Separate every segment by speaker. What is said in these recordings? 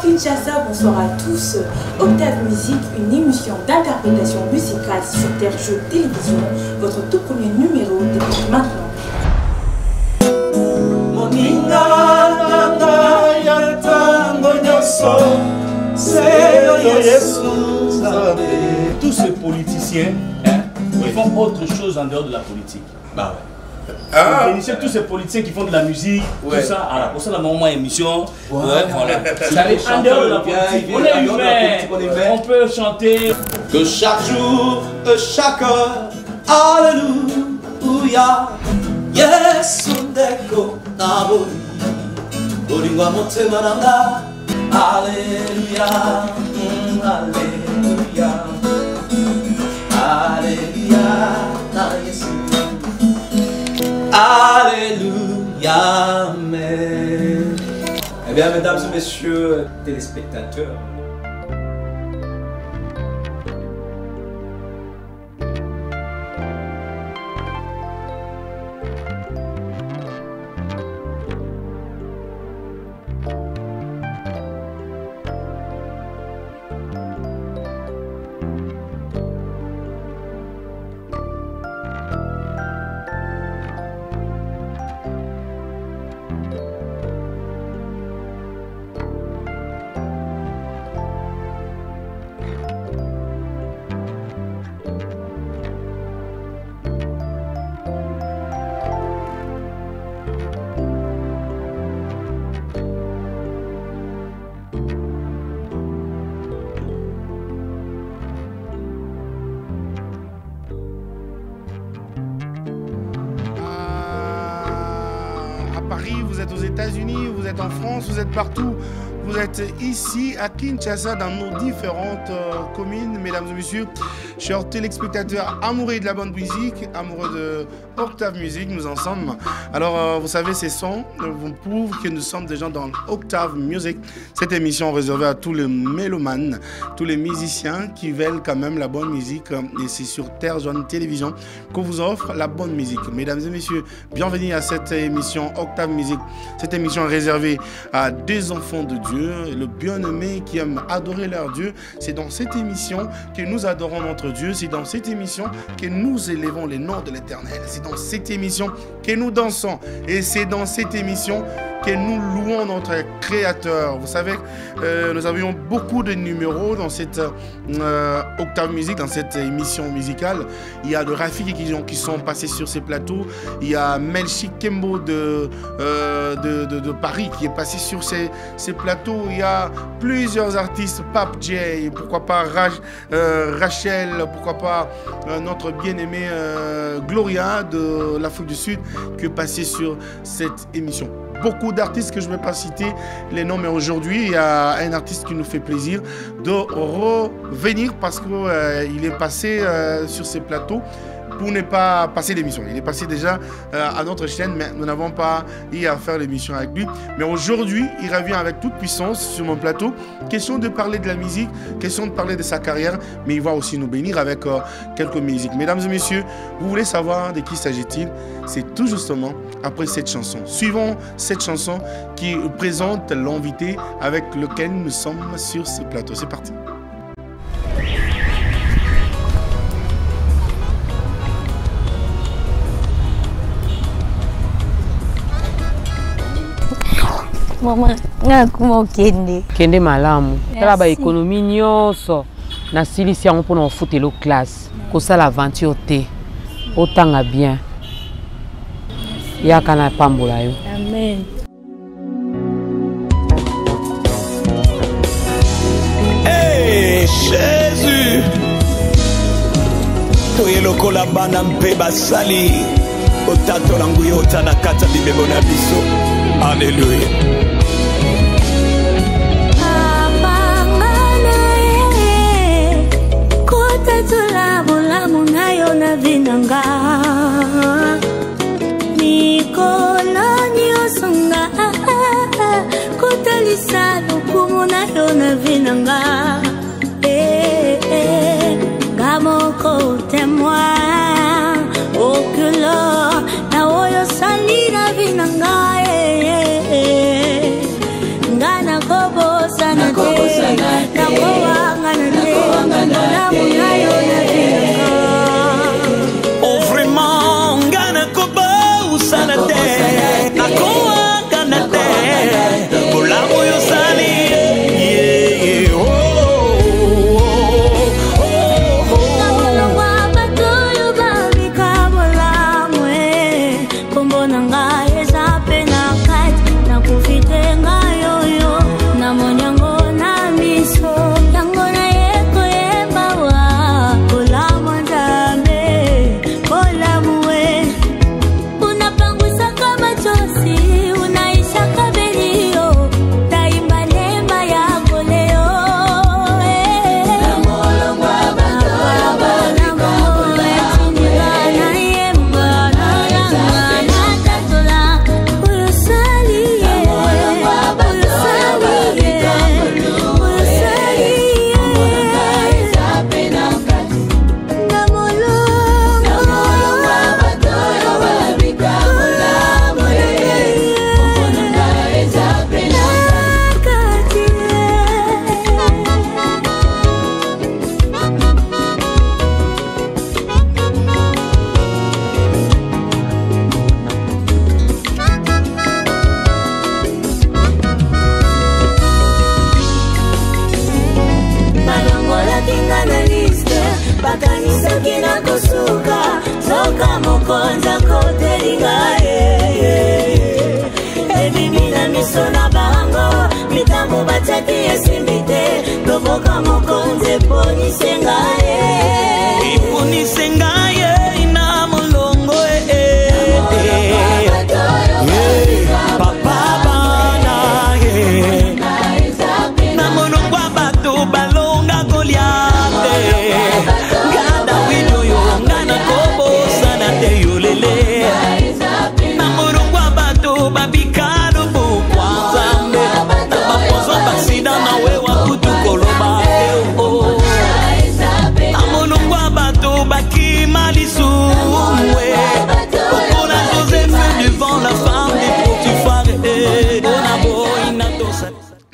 Speaker 1: Kinshasa, bonsoir à tous. Octave Musique, une émission d'interprétation musicale sur Terre Jeux Télévision, votre tout premier numéro débute maintenant.
Speaker 2: Tous ces politiciens, ils font autre chose en dehors de la politique. Bah ouais. Tous ces politiciens qui font de la musique, tout ça, alors pour ça la moment émission, voilà. En dehors de la politique, on est humain, on peut chanter.
Speaker 3: Que chaque jour, chaque heure, alléluia, yes, ondeko, nabo, bolingwa motema nanga, alléluia, alléluia, alléluia, na Yesu. Alléluia, amen. Eh bien, mesdames et messieurs, téléspectateurs,
Speaker 4: vous êtes aux États-Unis, vous êtes en France, vous êtes partout. Vous êtes ici à Kinshasa dans nos différentes communes, mesdames et messieurs, chers téléspectateurs amoureux de la bonne musique, amoureux de Octave Musique, nous en sommes. Alors, vous savez, ces sons vous prouvent que nous sommes déjà dans Octave Musique, cette émission réservée à tous les mélomanes, tous les musiciens qui veulent quand même la bonne musique. Et c'est sur Terre Jaune Télévision qu'on vous offre la bonne musique. Mesdames et messieurs, bienvenue à cette émission Octave Musique, cette émission réservée à des enfants de Dieu, le bien-aimé qui aime adorer leur Dieu. C'est dans cette émission que nous adorons notre Dieu. C'est dans cette émission que nous élevons les noms de l'Éternel. C'est dans cette émission que nous dansons. Et c'est dans cette émission que nous louons notre Créateur. Vous savez, nous avions beaucoup de numéros dans cette Octave Musique, dans cette émission musicale. Il y a de Rafiki qui sont passés sur ces plateaux. Il y a Melchi Kembo de Paris qui est passé sur ces plateaux. Il y a plusieurs artistes, Pape J, pourquoi pas Rachel, pourquoi pas notre bien-aimé Gloria de l'Afrique du Sud qui est passé sur cette émission. Beaucoup d'artistes que je ne vais pas citer les noms, mais aujourd'hui, il y a un artiste qui nous fait plaisir de revenir parce qu'il est passé sur ces plateaux pour ne pas passer l'émission. Il est passé déjà à notre chaîne, mais nous n'avons pas eu à faire l'émission avec lui. Mais aujourd'hui, il revient avec toute puissance sur mon plateau. Question de parler de la musique, question de parler de sa carrière, mais il va aussi nous bénir avec quelques musiques. Mesdames et messieurs, vous voulez savoir de qui s'agit-il? C'est tout justement après cette chanson. Suivons cette chanson qui présente l'invité avec lequel nous sommes sur ce plateau. C'est parti.
Speaker 5: Mama, ngakuma kende.
Speaker 6: Kende malamu. Tala ba économie nyonso na silisi yango pour na futelo classe. Kosa l'aventure te. Otanga bien. Yaka na pambola yo.
Speaker 5: Amen.
Speaker 3: Hey Jésus. Toye lokola bana mpe basali. Otato langu yo tana kata bibebo na biso. Alléluia.
Speaker 5: Vinanga Nikola nyosanga Kotalisa lukumuna yona vinanga Gamoko témoin Okulo na oyo salina vinanga Ngana kobo sana
Speaker 3: Oh vraiment, ngana koba usana te. Nakoa ngana te. Bolamo yo sali. Yeah, oh, oh, oh, oh.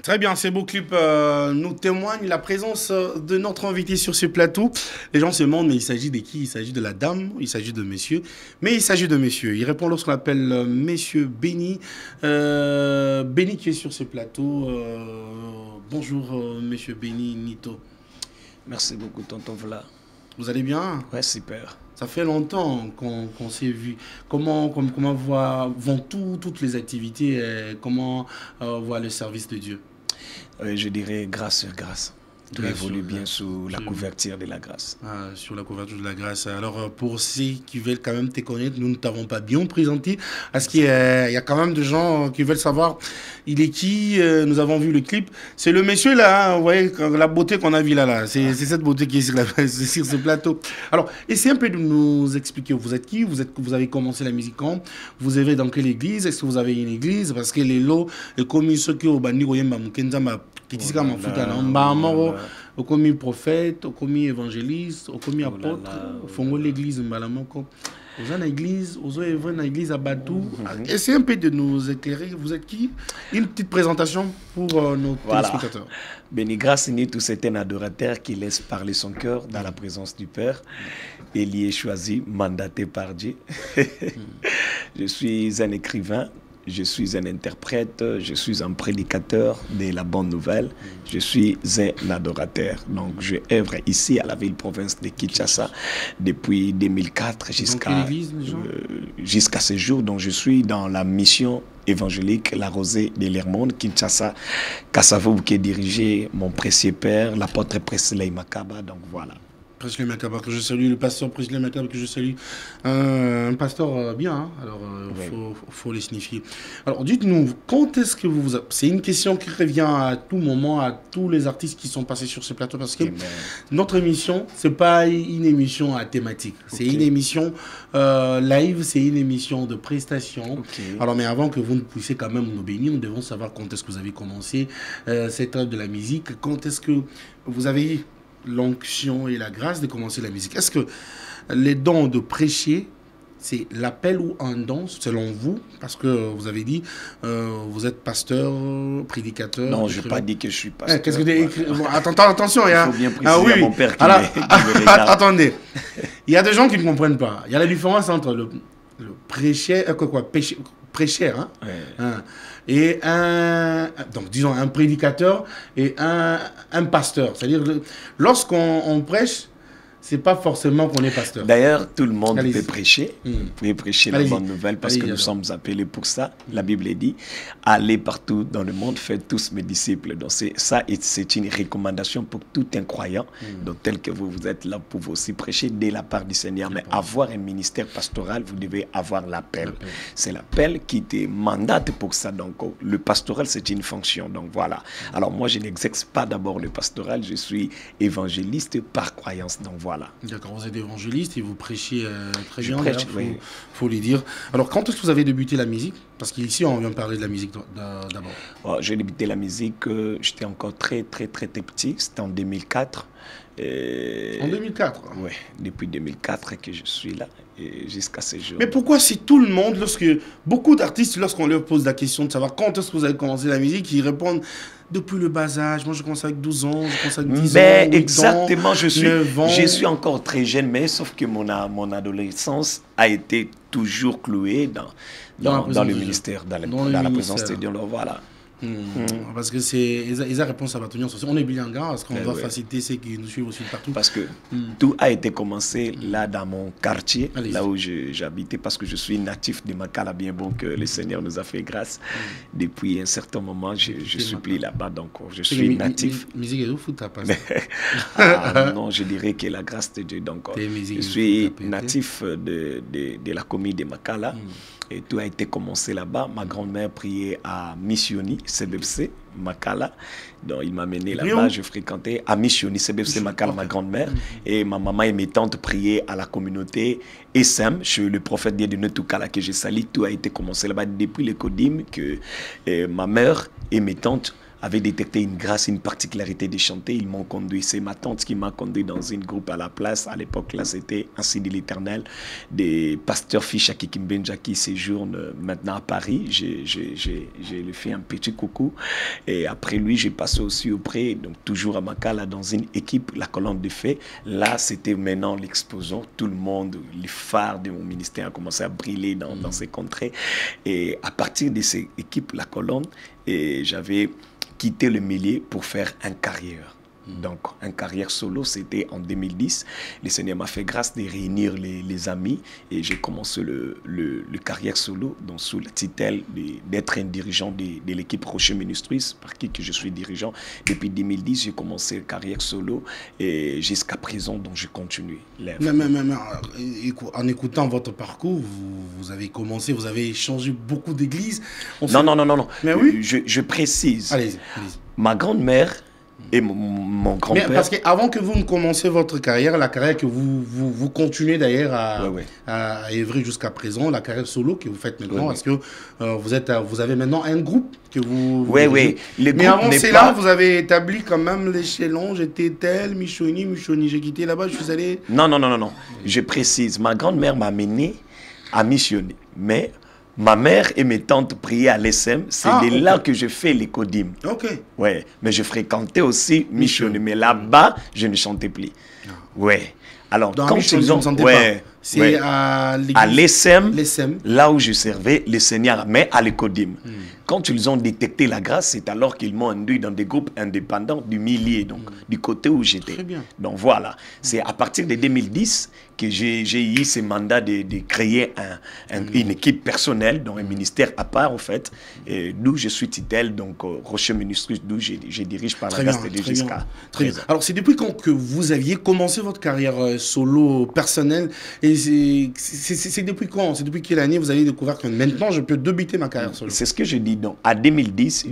Speaker 4: Très bien, ces beaux clips nous témoignent la présence de notre invité sur ce plateau. Les gens se demandent, mais il s'agit de qui? Il s'agit de la dame, il s'agit de monsieur. Mais il s'agit de monsieur. Il répond lorsqu'on appelle monsieur Benny. Benny qui est sur ce plateau. Bonjour, monsieur Benny Nito.
Speaker 7: Merci beaucoup, tonton Vla.
Speaker 4: Vous allez bien?
Speaker 7: Ouais, super.
Speaker 4: Ça fait longtemps qu'on s'est vu. Comment vont toutes les activités et comment voit le service de Dieu?
Speaker 7: Je dirais grâce sur grâce. Tout évolue bien sous la couverture de la grâce.
Speaker 4: Ah, sur la couverture de la grâce. Alors, pour ceux qui veulent quand même te connaître, nous ne t'avons pas bien présenté. Parce qu'il y a quand même des gens qui veulent savoir il est qui. Nous avons vu le clip. C'est le monsieur là, hein, vous voyez, la beauté qu'on a vue là. C'est cette beauté qui est sur ce plateau. Alors, essayez un peu de nous expliquer. Vous êtes qui? Vous avez commencé la musique quand? Vous avez dans quelle église? Est-ce que vous avez une église? Parce que les lots, comme ceux qui ont banni, au commis prophète, au commis évangéliste, au commis apôtre, au fond de l'église, aux en église, aux églises à Badou. Essayez un peu de nous éclairer. Vous êtes qui? Une petite présentation pour nos téléspectateurs.
Speaker 7: Benny Grace Nito, c'est un adorateur qui laisse parler son cœur dans la présence du Père. Il y est choisi, mandaté par Dieu. Je suis un écrivain. Je suis un interprète, je suis un prédicateur de la bonne nouvelle, je suis un adorateur. Donc, je œuvre ici à la ville-province de Kinshasa depuis 2004 jusqu'à ce jour. Donc, je suis dans la mission évangélique La Rosée de Lermont, Kinshasa, Kassavo, qui est dirigé mon précieux père, l'apôtre Presley Makaba. Donc, voilà.
Speaker 4: Presley Makaba, que je salue, le pasteur Presley Makaba, que je salue. Un pasteur bien, hein? Alors faut les signifier. Alors dites-nous, quand est-ce que vous... C'est une question qui revient à tout moment, à tous les artistes qui sont passés sur ce plateau, parce que notre émission, c'est pas une émission à thématique. C'est une émission live, c'est une émission de prestation. Alors mais avant que vous ne puissiez quand même nous bénir, nous devons savoir quand est-ce que vous avez commencé cette œuvre de la musique, quand est-ce que vous avez l'onction et la grâce de commencer la musique. Est-ce que les dons de prêcher c'est l'appel ou un don, selon vous? Parce que vous avez dit, vous êtes pasteur, prédicateur.
Speaker 7: Non, je n'ai pas dit que je suis pasteur.
Speaker 4: Qu'est-ce que tu écrit? Bon, attention, il y a...
Speaker 7: Il faut bien préciser à mon père qui
Speaker 4: attendez, il y a des gens qui ne comprennent pas. Il y a la différence entre le prêcheur, prêcheur, hein?
Speaker 7: Ouais.
Speaker 4: Hein, et donc disons un prédicateur et un pasteur. C'est-à-dire lorsqu'on prêche, c'est pas forcément qu'on est pasteur.
Speaker 7: D'ailleurs, tout le monde peut prêcher. Vous pouvez prêcher la bonne nouvelle parce que nous
Speaker 4: alors.
Speaker 7: sommes appelés pour ça. La Bible dit, allez partout dans le monde, faites tous mes disciples. Donc ça, c'est une recommandation pour tout un croyant. Donc tel que vous êtes là pour vous aussi prêcher dès la part du Seigneur. Mais avoir un ministère pastoral, vous devez avoir l'appel. C'est l'appel qui te mandate pour ça. Donc le pastoral, c'est une fonction. Donc voilà. Alors moi, je n'exerce pas d'abord le pastoral. Je suis évangéliste par croyance. Donc voilà.
Speaker 4: D'accord, vous êtes évangéliste et vous prêchez très bien.
Speaker 7: Prêche, oui.
Speaker 4: Faut lui dire. Alors, quand est-ce que vous avez débuté la musique? Parce qu'ici, on vient de parler de la musique d'abord.
Speaker 7: Oh, j'ai débuté la musique, j'étais encore très petit. C'était en 2004.
Speaker 4: En 2004?
Speaker 7: Oui, depuis 2004 que je suis là jusqu'à ce jour.
Speaker 4: Mais pourquoi si tout le monde, beaucoup d'artistes, lorsqu'on leur pose la question de savoir quand est-ce que vous avez commencé la musique, ils répondent depuis le bas âge. Moi, je commence avec 12 ans, je commence avec 10 ans, 8
Speaker 7: exactement,
Speaker 4: ans,
Speaker 7: je suis encore très jeune, mais sauf que mon adolescence a été toujours clouée dans le ministère, dans la présence de Dieu. Alors, voilà.
Speaker 4: Parce que c'est la réponse à Batonion. On est bilingue, parce qu'on doit faciliter ceux qui nous suivent aussi partout.
Speaker 7: Parce que tout a été commencé là dans mon quartier, là où j'habitais, parce que je suis natif de Makala, bien bon que le Seigneur nous a fait grâce. Depuis un certain moment, je suis plus là-bas, donc je suis natif.
Speaker 4: Musique et foot,
Speaker 7: non, je dirais que la grâce de Dieu. Donc, je suis natif de la commune de Makala. Et tout a été commencé là-bas. Ma grand-mère priait à Missioni, CBFC, Makala. Donc, il m'a mené là-bas. Je fréquentais à Missioni, CBFC, Makala, ma grand-mère. Et ma maman et mes tantes priaient à la communauté SM, chez le prophète Dieu de Netukala, que j'ai sali. Tout a été commencé là-bas depuis le Kodim, que ma mère et mes tantes avaient détecté une grâce, une particularité de chanter. Ils m'ont conduit. C'est ma tante qui m'a conduit dans une groupe à la place. À l'époque, là, c'était ainsi de l'Éternel, des pasteurs Ficha Kikimbenja qui séjournent maintenant à Paris. J'ai fait un petit coucou. Et après lui, j'ai passé aussi auprès, donc toujours à Makala, dans une équipe, la colonne de feu. Là, c'était maintenant l'explosion. Tout le monde, les phares de mon ministère a commencé à briller dans ces contrées. Et à partir de ces équipes, la colonne, j'avais quitté le milieu pour faire une carrière. Donc, une carrière solo, c'était en 2010. Le Seigneur m'a fait grâce de réunir les amis et j'ai commencé le carrière solo, donc sous la tutelle d'être un dirigeant de l'équipe Rocher Ministries, par qui que je suis dirigeant. Depuis 2010, j'ai commencé la carrière solo et jusqu'à présent, donc je continue.
Speaker 4: Mais, en écoutant votre parcours, vous avez commencé, vous avez changé beaucoup d'églises.
Speaker 7: Non.
Speaker 4: Mais oui.
Speaker 7: Je précise.
Speaker 4: Allez-y.
Speaker 7: Ma grand-mère et mon grand-père.
Speaker 4: Mais parce qu'avant que vous ne commenciez votre carrière, la carrière que vous continuez d'ailleurs à œuvrer jusqu'à présent, la carrière solo que vous faites maintenant, parce que vous avez maintenant un groupe que vous...
Speaker 7: Oui.
Speaker 4: Mais avant cela, vous avez établi quand même l'échelon, j'étais tel, Michoni, j'ai quitté là-bas, je suis allé...
Speaker 7: Non. Je précise, ma grand-mère m'a mené à missionner, mais... Ma mère et mes tantes priaient à l'ESM. C'est là que je fais les Kodim.
Speaker 4: Ok.
Speaker 7: Ouais, mais je fréquentais aussi Michoni. Mais là-bas, je ne chantais plus. Ouais. Alors,
Speaker 4: dans
Speaker 7: quand ils ont...
Speaker 4: C'est à
Speaker 7: l'ESM, là où je servais le Seigneur, mais à l'Ekodim. Quand ils ont détecté la grâce, c'est alors qu'ils m'ont induit dans des groupes indépendants du milieu, donc du côté où j'étais.
Speaker 4: Très bien.
Speaker 7: Donc voilà, c'est à partir de 2010 que j'ai eu ce mandat de créer une équipe personnelle, donc un ministère à part en fait, d'où je suis tutelle, donc Rocher Ministries, d'où je dirige par la grâce de Dieu jusqu'à...
Speaker 4: Très bien. Alors c'est depuis quand que vous aviez commencé votre carrière solo personnelle, et c'est depuis quand? C'est depuis quelle année vous avez découvert que maintenant je peux débuter ma carrière solo?
Speaker 7: C'est ce que je dis. Donc, à 2010,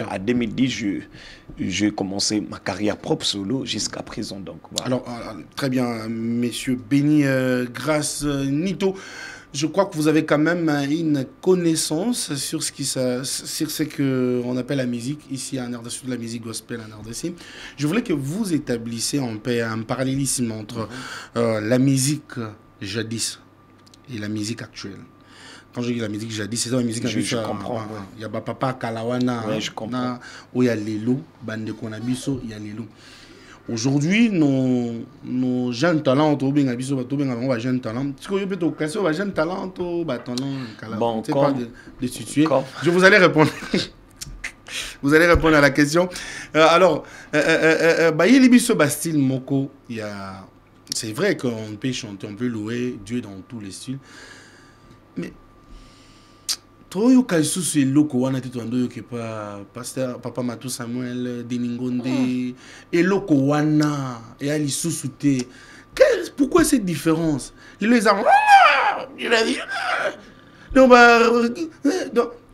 Speaker 7: à 2010, j'ai commencé ma carrière propre solo jusqu'à présent. Donc, voilà.
Speaker 4: Alors, très bien, messieurs Béni, Grâce, Nito. Je crois que vous avez quand même une connaissance sur ce qu'on appelle la musique ici en RDC, la musique gospel en RDC. Je voulais que vous établissiez un parallélisme entre la musique jadis et la musique actuelle. Quand je dis la musique, j'ai dit c'est la musique.
Speaker 7: Je comprends.
Speaker 4: Il y a Papa Kalawana, où il y a Lelo, Bande Konabiso, il y a Lelo. Aujourd'hui, nos jeunes talents, on va jeunes talents. Jeunes talents, bon, c'est pas de situer. Je vous allez répondre. Vous allez répondre à la question. Alors, Libiso Bastille Moko, c'est vrai qu'on peut chanter, on peut louer Dieu dans tous les styles. Mais Toyo Kaisu c'est loko wana titondo que pasteur Papa Matou Samuel Deningonde et loko wana et ali sousouté. Pourquoi cette différence? Les gens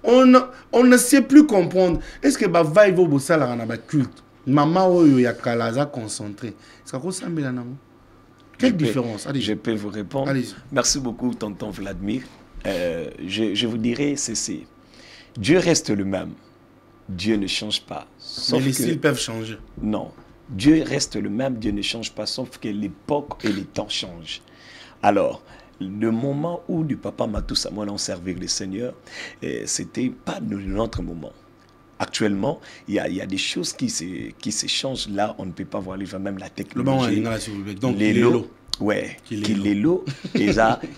Speaker 4: on ne sait plus comprendre. Est-ce que ba va ivo bosala na ba culte maman oyo ya kalaza concentré. Ça ressemble à nango. Quelle différence?
Speaker 7: Je peux vous répondre. Merci beaucoup tonton Vladimir. Je vous dirais, c'est Dieu reste le même. Dieu ne change pas.
Speaker 4: Mais les styles peuvent changer.
Speaker 7: Non. Dieu reste le même, Dieu ne change pas, sauf que l'époque et les temps changent. Alors, le moment où du Papa Matou Samuel ont servi le Seigneur, c'était pas notre moment. Actuellement, il y a des choses qui se changent. Là, on ne peut pas voir les gens, même la technologie.
Speaker 4: Donc, les lots.
Speaker 7: Ouais, Kilelo,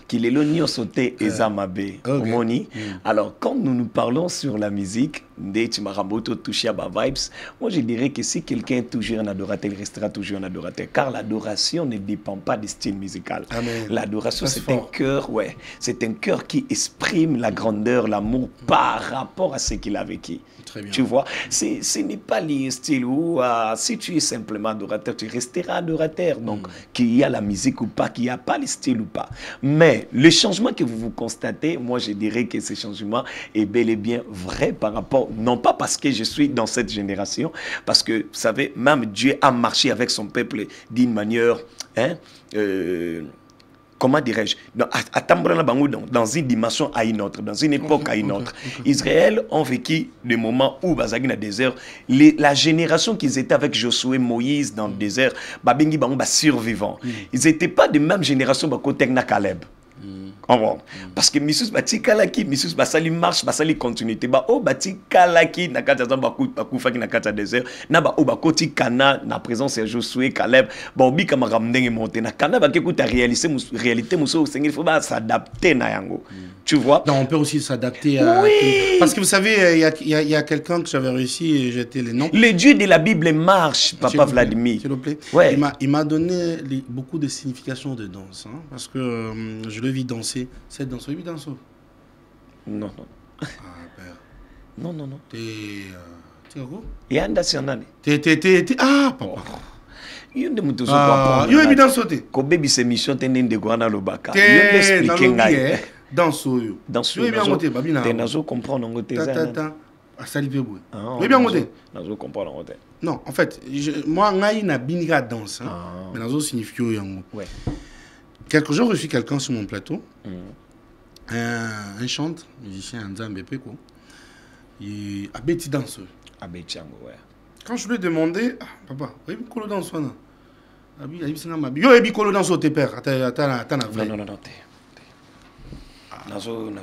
Speaker 7: Kilelo n'y sauté Eza Mabe, Omoni. Alors, quand nous parlons sur la musique, de Maramoto touché à vibes, moi je dirais que si quelqu'un est toujours un adorateur, il restera toujours un adorateur, car l'adoration ne dépend pas du style musical. L'adoration, c'est un cœur, c'est un cœur qui exprime la grandeur, l'amour par rapport à ce qu'il a vécu. Tu vois, ce n'est pas le style où si tu es simplement adorateur, tu resteras adorateur. Donc, qu'il y a la musique ou pas, qu'il n'y a pas le style ou pas. Mais le changement que vous constatez, moi je dirais que ce changement est bel et bien vrai par rapport, non pas parce que je suis dans cette génération, parce que, vous savez, même Dieu a marché avec son peuple d'une manière, comment dirais-je, dans une dimension à une autre, dans une époque à une autre. Israël ont vécu des moments où, dans le désert, la génération qu'ils étaient avec Josué, Moïse dans le désert, survivants. Ils n'étaient pas de même génération que Caleb. Parce que Missus Bati Kalaki, Missus Basali marche, Basali continuité. Bati Kalaki, Nakata Bakufaki Nakata désert, Naba Obakoti Kana, na présence de Josué, Caleb, Bobi Kamaramdeng et monté. Nakana Bakekuta réalité, Mousso, il faut s'adapter na yango. Tu vois?
Speaker 4: Non, on peut aussi s'adapter à. Oui! Parce que vous savez, il y a quelqu'un que j'avais réussi et j'étais les noms.
Speaker 7: Le Dieu de la Bible marche, Papa Vladimir.
Speaker 4: S'il vous plaît.
Speaker 7: Ouais.
Speaker 4: Il m'a donné beaucoup de significations de danse. Parce que je le vis danser. Cette danse, oui, danse.
Speaker 7: Non.
Speaker 4: Ah, père.
Speaker 7: Non.
Speaker 4: T'es quoi?
Speaker 7: Il y a un national.
Speaker 4: Ah, papa.
Speaker 7: Il y a des
Speaker 4: gens qui ont dans sauté.
Speaker 7: Quand bébé c'est mission tenir de guana le baka.
Speaker 4: Il y a expliqué dans soyo.
Speaker 7: Dans soyo.
Speaker 4: bien monté babina.
Speaker 7: T'es nazo comprendre ngoté ça.
Speaker 4: Ah ça lui fait beau.
Speaker 7: Oui
Speaker 4: bien monté.
Speaker 7: Nazo comprendre ngoté.
Speaker 4: Non, en fait, moi ngai na binga danse mais nazo signifie yango. Ouais. Quelques jours, je suis quelqu'un sur mon plateau. Un chante, musicien, un Nzambe Peko. Il a bêti danseur. Quand je lui ai demandé, papa, il y a un colo dans son. Il y a un colo dans son père.
Speaker 7: Non. Nazo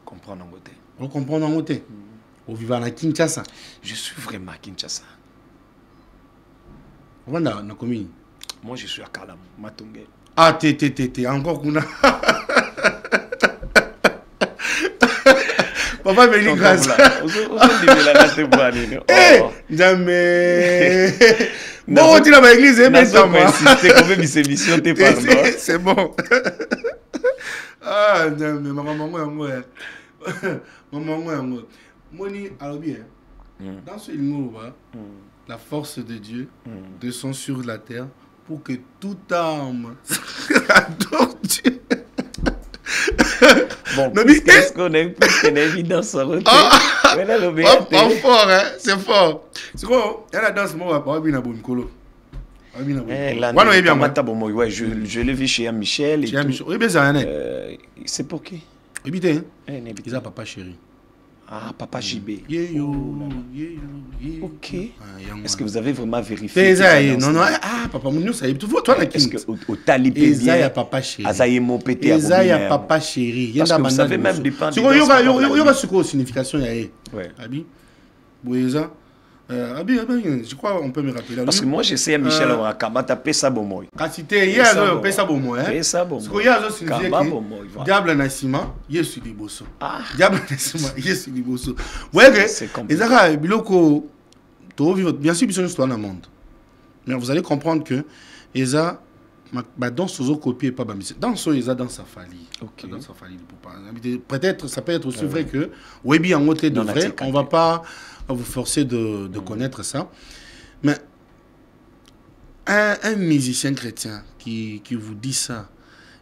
Speaker 7: comprendre en côté.
Speaker 4: On comprend en côté. On vit à Kinshasa.
Speaker 7: Je suis vraiment à Kinshasa.
Speaker 4: On va dans la commune.
Speaker 7: Moi, je suis à Kalam, Matongé.
Speaker 4: Ah, t'es, encore qu'on a. Papa me dit grâce. Jamais. Bon, tu l'as à l'église, c'est bon. Ah, mais maman, Moni, alors bien, dans ce film, la force de Dieu descend sur la terre pour que toute âme adore Dieu.
Speaker 7: Bon, qu'est-ce qu'on est une évidence en retour.
Speaker 4: Fort, hein, c'est fort. C'est quoi? Elle a dansé, moi, pas bien à Boumkolo.
Speaker 7: Je l'ai vu chez Michel.
Speaker 4: Oui, bien ça,
Speaker 7: c'est pour qui?
Speaker 4: Ils ont papa chéri.
Speaker 7: Ah, Papa JB. Ok. Est-ce que vous avez vraiment vérifié?
Speaker 4: Non, non. Ah, Papa Mouniou, ça y est. Tu vois, toi, la
Speaker 7: est-ce que au talibé
Speaker 4: Eza ya Papa Chéri.
Speaker 7: Azaye mon pété.
Speaker 4: Eza ya Papa Chéri.
Speaker 7: Parce que vous savez même dépendre.
Speaker 4: Il y aura ce quoi signification y a.
Speaker 7: Ouais.
Speaker 4: Abi. Boueza. Abi, je crois on peut me rappeler.
Speaker 7: Parce que moi j'essaie à Michel Ouakama taper ça bon moi.
Speaker 4: Quand c'était hier, on peut ça bon moi.
Speaker 7: Ça bon.
Speaker 4: Ce qu'il y a aussi signifie que Diable Nassima, Yesu Liboso. Diable Nassima, Yesu Liboso. Ouais que Ezaka biloko to vivre bien sûr besoin histoire dans le monde. Mais vous allez comprendre que Eza dans ce copier pas dans ce Eza dans sa famille. OK. Dans sa famille pour pas. Peut-être ça peut être aussi vrai que Webi en côté de vrai, on va pas vous forcer de connaître ça. Mais un musicien chrétien qui vous dit ça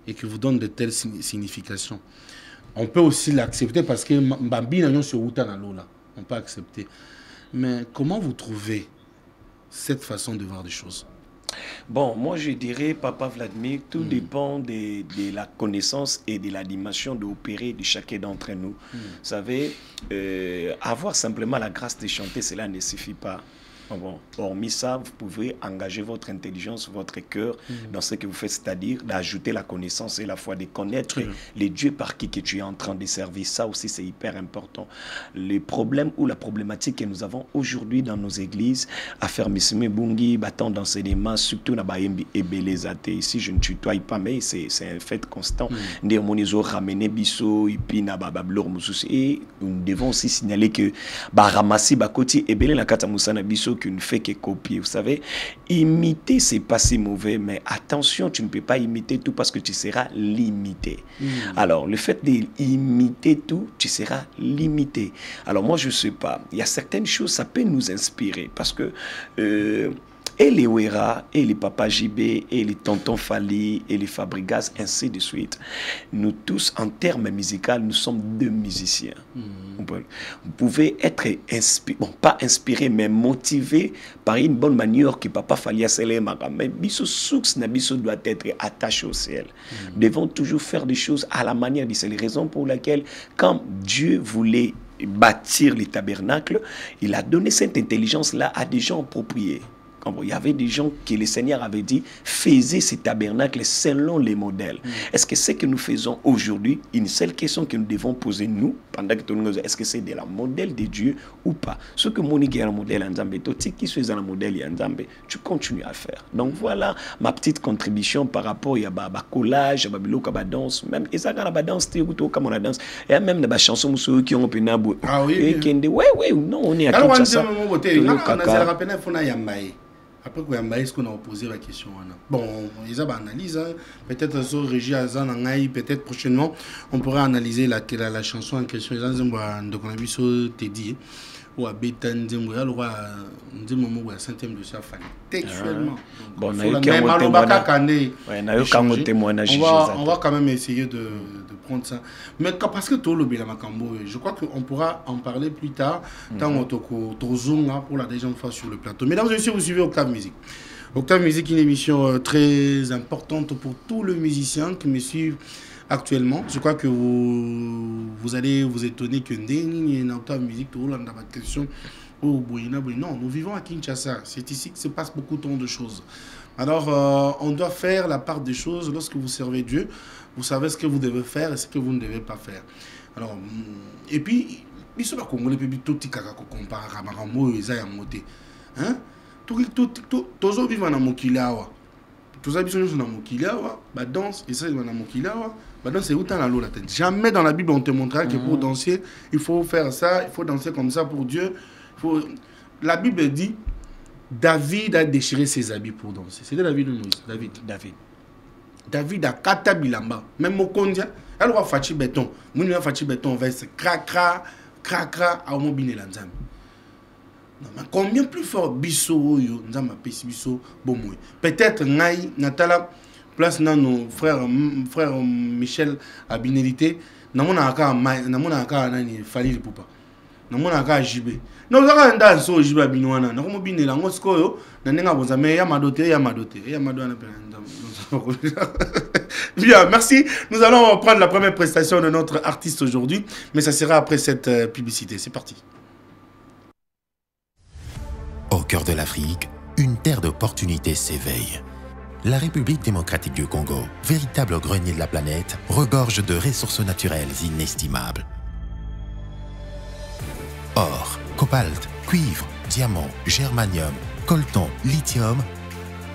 Speaker 4: et qui vous donne de telles significations, on peut aussi l'accepter parce que Mbambi n'a sur là. On peut accepter. Mais comment vous trouvez cette façon de voir des choses?
Speaker 7: Bon, moi je dirais, Papa Vladimir, tout dépend de la connaissance et de la dimension d'opérer de chacun d'entre nous. Vous savez, avoir simplement la grâce de chanter, cela ne suffit pas. Bon, hormis ça, vous pouvez engager votre intelligence, votre cœur dans ce que vous faites, c'est-à-dire d'ajouter la connaissance et la foi, de connaître les dieux par qui que tu es en train de servir. Ça aussi, c'est hyper important. Le problème ou la problématique que nous avons aujourd'hui dans nos églises, affermissement bungi, battant d'enseignement, surtout dans Bayembi et Belezate. Ici, je ne tutoie pas, mais c'est un fait constant. Et nous devons aussi signaler que Ramassi Bakoti et Belé Nakata Moussana Bisso qui ne fait que copier. Vous savez, imiter, c'est pas si mauvais, mais attention, tu ne peux pas imiter tout parce que tu seras limité. Alors, le fait d'imiter tout, tu seras limité. Alors, moi, je sais pas. Il y a certaines choses, ça peut nous inspirer parce que et les Ouera, et les Papa JB, et les Tonton Fali, et les Fabrigas, ainsi de suite. Nous tous, en termes musicaux, nous sommes deux musiciens. Vous pouvez être inspiré, bon, pas inspiré, mais motivé par une bonne manière que Papa Fali a scellé. Mais Bisso Soux Nabisso doit être attaché au ciel. Nous devons toujours faire des choses à la manière de. C'est la raison pour laquelle, quand Dieu voulait bâtir les tabernacles, il a donné cette intelligence-là à des gens appropriés. Il y avait des gens que le Seigneur avait dit, faisez ces tabernacles selon les modèles. Est-ce que ce que nous faisons aujourd'hui, une seule question que nous devons poser nous, pendant que nous est-ce que c'est de la modèle de Dieu ou pas? Ce que Monique est un modèle en Zambé, toi qui suis un modèle en Zambé, tu continues à faire. Donc voilà ma petite contribution par rapport à collage, à danse, même et ça quand la danse, tu comme on a danse, et même la chanson qui ont pu nabu.
Speaker 4: Ah oui.
Speaker 7: Ouais, non, on est à Kinshasa.
Speaker 4: Après, est-ce qu'on a posé la question? Bon, ils ont analysé. Peut-être sur Régie Azan, peut-être prochainement, on pourra analyser la chanson en question. Ils ont vu sur Teddy. Ou à Bétan, ou à Saint-Thème de Safari. Textuellement.
Speaker 7: Bon, on
Speaker 4: va quand même essayer de prendre ça. Mais parce que tout le Makambo, je crois qu'on pourra en parler plus tard, tant pour la deuxième fois sur le plateau. Mesdames et messieurs, vous suivez Octave Musique. Octave Musique, une émission très importante pour tous les musiciens qui me suivent actuellement. Je crois que vous allez vous étonner que Octave Musique, tout le monde a ma question. Non, nous vivons à Kinshasa. C'est ici que se passe beaucoup de choses. Alors, on doit faire la part des choses. Lorsque vous servez Dieu, vous savez ce que vous devez faire et ce que vous ne devez pas faire. Alors, et puis, il se passe que les pays tout comparent à Marambo et Zaya Moté. Hein? Tous vivent dans Mokilawa. Tous les habitants sont dans Mokilawa. La danse, et ça, ils sont dans Mokilawa. La danse, c'est où tu as la loi. Jamais dans la Bible, on te montrera que pour danser, il faut faire ça, il faut danser comme ça pour Dieu. La Bible dit David a déchiré ses habits pour danser. C'était la vie de Moïse. David a kata bilamba. Même Mokondia, elle va faire béton. Mon va faire béton, va se cracra à mobile l'anzam. Combien plus fort biso yo nzamba pesi biso bomwe. Peut-être ngai natala place na nos frère Michel à Binélité, namona aka nani fali le poupa. namona ka jibe non zaka nda so jibe binwana na komo binela ngosikoyo na nenga boza me ya madote na Bien, merci. Nous allons prendre la première prestation de notre artiste aujourd'hui, mais ça sera après cette publicité. C'est parti.
Speaker 8: Au cœur de l'Afrique, une terre d'opportunités s'éveille. La République démocratique du Congo, véritable grenier de la planète, regorge de ressources naturelles inestimables. Or, cobalt, cuivre, diamant, germanium, coltan, lithium,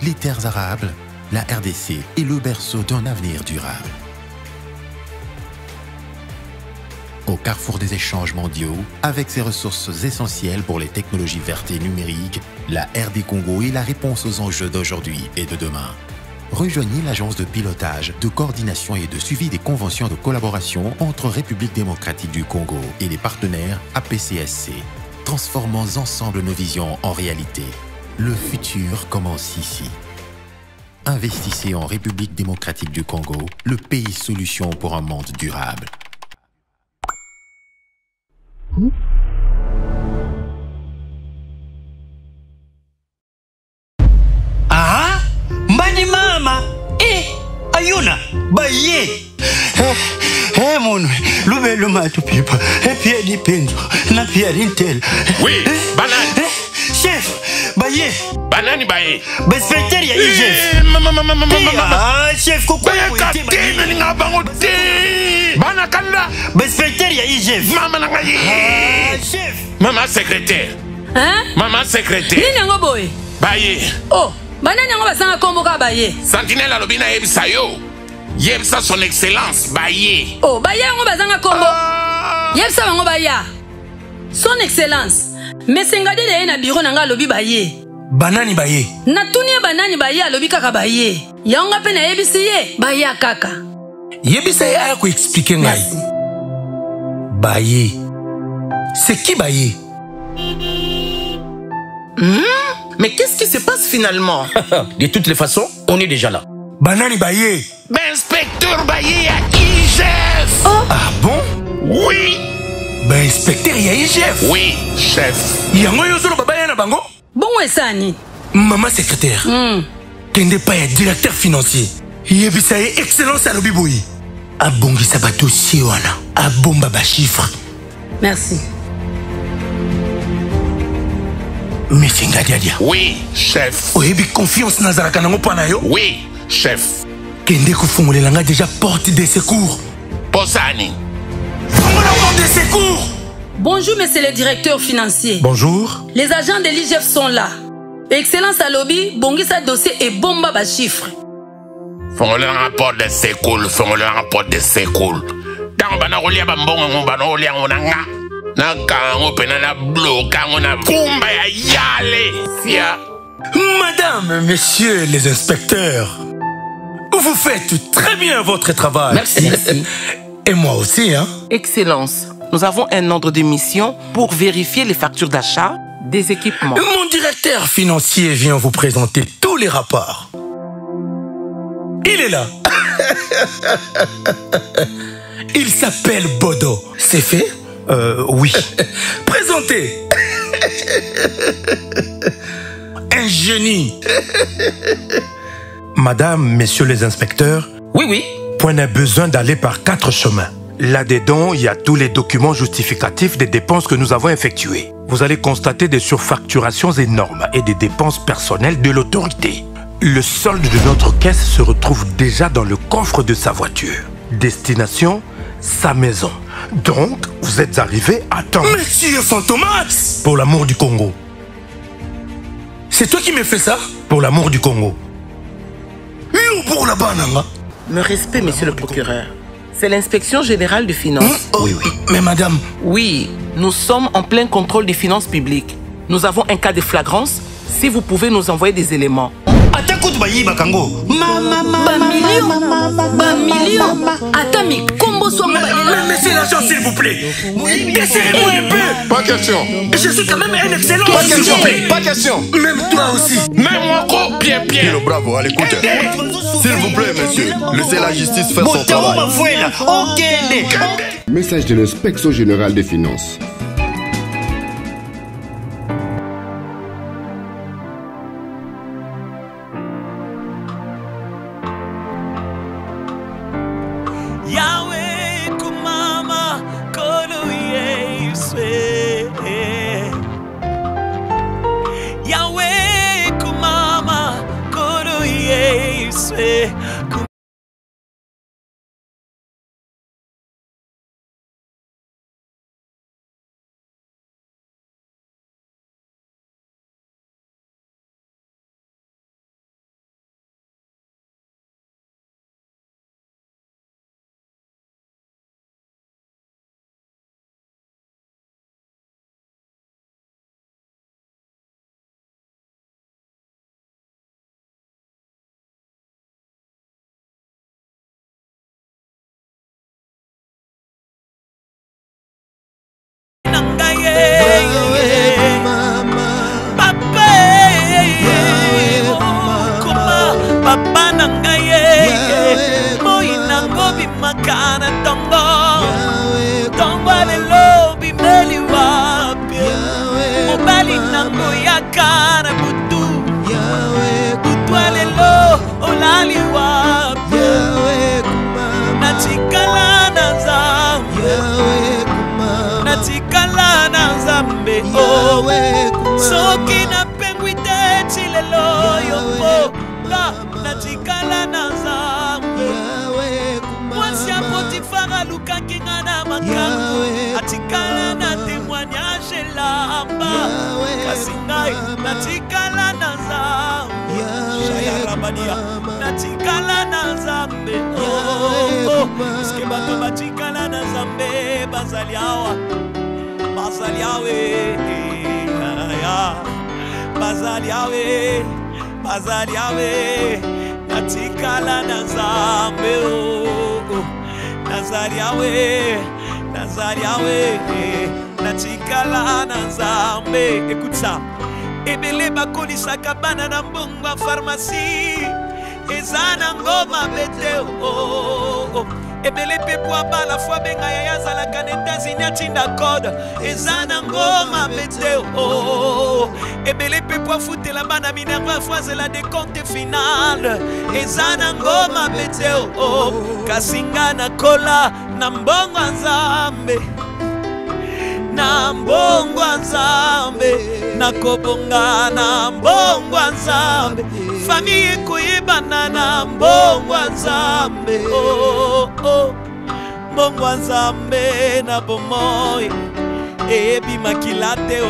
Speaker 8: les terres arables, la RDC est le berceau d'un avenir durable. Au carrefour des échanges mondiaux, avec ses ressources essentielles pour les technologies vertes et numériques, la RD Congo est la réponse aux enjeux d'aujourd'hui et de demain. Rejoignez l'agence de pilotage, de coordination et de suivi des conventions de collaboration entre République démocratique du Congo et les partenaires APCSC. Transformons ensemble nos visions en réalité. Le futur commence ici. Investissez en République démocratique du Congo, le pays solution pour un monde durable.
Speaker 9: Ah, mbani mama, ayuna, baye. Mon, lube matu pipa, pia di penzo, na pia rintel.
Speaker 10: Oui, banane.
Speaker 9: Chef, baye.
Speaker 10: Banani baye.
Speaker 9: Inspecteur ya chef. Ah, chef koko.
Speaker 10: Banakanda.
Speaker 9: Inspecteur ya chef.
Speaker 10: Mama nangayi.
Speaker 9: Ah, chef.
Speaker 10: Maman secrétaire.
Speaker 11: Hein?
Speaker 10: Maman secrétaire.
Speaker 11: Nini yango boy?
Speaker 10: Baye.
Speaker 11: Oh, banani yango basanga kombo ka baye.
Speaker 10: Sentinelle alobina yebisa yo. Yebisa son excellence baye.
Speaker 11: Oh, baye yango basanga kombo. Yebisa bango baya. Son excellence. Mesengade de na bureau nanga lobi baye.
Speaker 9: Banani baye.
Speaker 11: Natunie banani baye alobi kaka baye. Yanga pe na yebisi ye baye kaka.
Speaker 9: Yebisa ye aya ko expliquer ngai. Baye. C'est qui baye?
Speaker 12: Mais qu'est-ce qui se passe finalement?
Speaker 9: De toutes les façons, on est déjà là. Banani baye.
Speaker 10: Inspecteur baye à IGF.
Speaker 11: Oh.
Speaker 9: Ah bon?
Speaker 10: Oui.
Speaker 9: Inspecteur ya IGF.
Speaker 10: Oui, chef.
Speaker 9: Yango yo solo baba ya na bango?
Speaker 11: Bon esani.
Speaker 9: Maman secrétaire. Kende pa ya directeur financier. Yebisa ye excellence alobi boyi. Abongisa ba dossier wana. Abomba ba chiffre.
Speaker 11: Merci.
Speaker 9: Monsieur Ngadiadia.
Speaker 10: Oui, chef.
Speaker 9: Oyebi confiance nazaraka nango pana yo?
Speaker 10: Oui, chef.
Speaker 9: Kende kufungulela nga déjà porte de secours.
Speaker 10: Posani.
Speaker 9: Fungula porte de secours.
Speaker 11: Bonjour, monsieur le directeur financier.
Speaker 9: Bonjour.
Speaker 11: Les agents de l'IGF sont là. Excellence à lobby, bongisa dossier et bomba ba chiffre.
Speaker 10: Fungula un rapport de secours, fungula un rapport de secours. Tant bana rolia ba mbongo bana rolia onanga. Na kango pena na bloka na kumba ya yale. Sia.
Speaker 9: Madame, messieurs les inspecteurs, vous faites très bien votre travail.
Speaker 12: Merci.
Speaker 9: Et moi aussi, hein.
Speaker 12: Excellence, nous avons un ordre de mission pour vérifier les factures d'achat des équipements.
Speaker 9: Mon directeur financier vient vous présenter tous les rapports. Il est là. Il s'appelle Bodo. C'est fait? Oui. Présentez. Un génie.
Speaker 13: Madame, messieurs les inspecteurs.
Speaker 12: Oui.
Speaker 13: On a besoin d'aller par 4 chemins. Là-dedans, il y a tous les documents justificatifs des dépenses que nous avons effectuées. Vous allez constater des surfacturations énormes et des dépenses personnelles de l'autorité. Le solde de notre caisse se retrouve déjà dans le coffre de sa voiture. Destination, sa maison. Donc, vous êtes arrivé à temps.
Speaker 9: Monsieur Fantomax!
Speaker 13: Pour l'amour du Congo.
Speaker 9: C'est toi qui me fais ça?
Speaker 13: Pour l'amour du Congo.
Speaker 9: Yo pour la banane.
Speaker 12: Le respect, monsieur le procureur. C'est l'inspection générale des finances.
Speaker 9: Oui. Mais madame...
Speaker 12: Oui, nous sommes en plein contrôle des finances publiques. Nous avons un cas de flagrance. Si vous pouvez nous envoyer des éléments.
Speaker 11: Atami, combo soit
Speaker 9: mais c'est l'agent, s'il vous plaît. Laissez-moi un peu.
Speaker 10: Pas question.
Speaker 9: Je suis quand même un excellent.
Speaker 10: Pas question. Pas question.
Speaker 9: Même toi aussi.
Speaker 10: Même moi, bien.
Speaker 14: Bravo, allez, écoutez. S'il vous plaît, monsieur, laissez la justice faire son travail.
Speaker 15: Message de l'inspection générale des finances. bimakana tongo tongo lelo bimeli wapi mobali nango yakana butu butwa lelo olali wapi natikala na Nzambe natikala na Nzambe soki napengwi te chilelo yoko natikala na Nzambe mwasi ya Potifara lukaki nga na makambo atikala na témoignage lamba kasi ngai natikala na Nzambe shayarabania natikala na Nzambe eske bato batikala na Nzambe bazali awa bazali awe bazali awe bazali awe natikala na Nzambe nazali awe natikala na Nzambe. Écoute ça. Ebele bakolisaka bana na mbongo pharmacie ezana ngoma beteo ebele pepo abala fois benga ya yazalaka na États-Unis atinda code ezana ngoma beteo ebele pepo afutela bana Minerva fois la décompte finale ezana ngoma beteo kasinga na kola na mbongo Nzambe na mbongo Nzambe nakobonga na mbongo Nzambe famille koyebana na mbongo Nzambe mbongo Nzambe na bomoi ebimaki te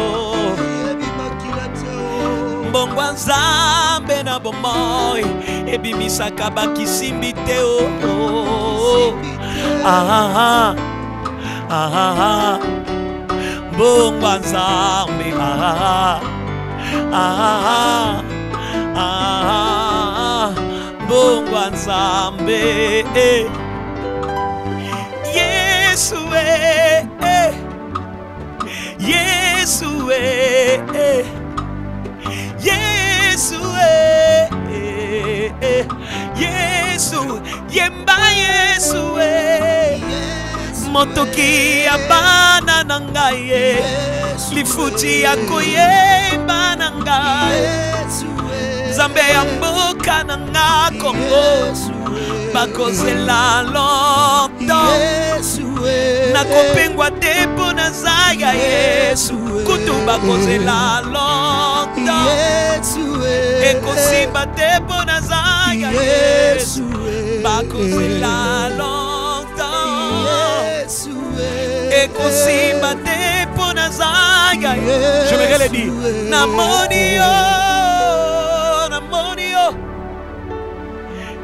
Speaker 15: mbongo Nzambe na bomoi ebimisaka bakisimbi te mbongo Nzambe mbongo Nzambe Yesu Yesu Yesu Yesu yemba Yesu motoki ya bana na ngai lifuti ya koyemba na ngai Nzambe ya mboka na nga Kongo bakozela longtemps nakopengwa te mpo na zaya Yesu kutu bakozela longtemps ekosimba te mpo na zaya Yesu bakozela longtemps ekosimba te mpo na zaya Yesu. Je me le dis namoni yo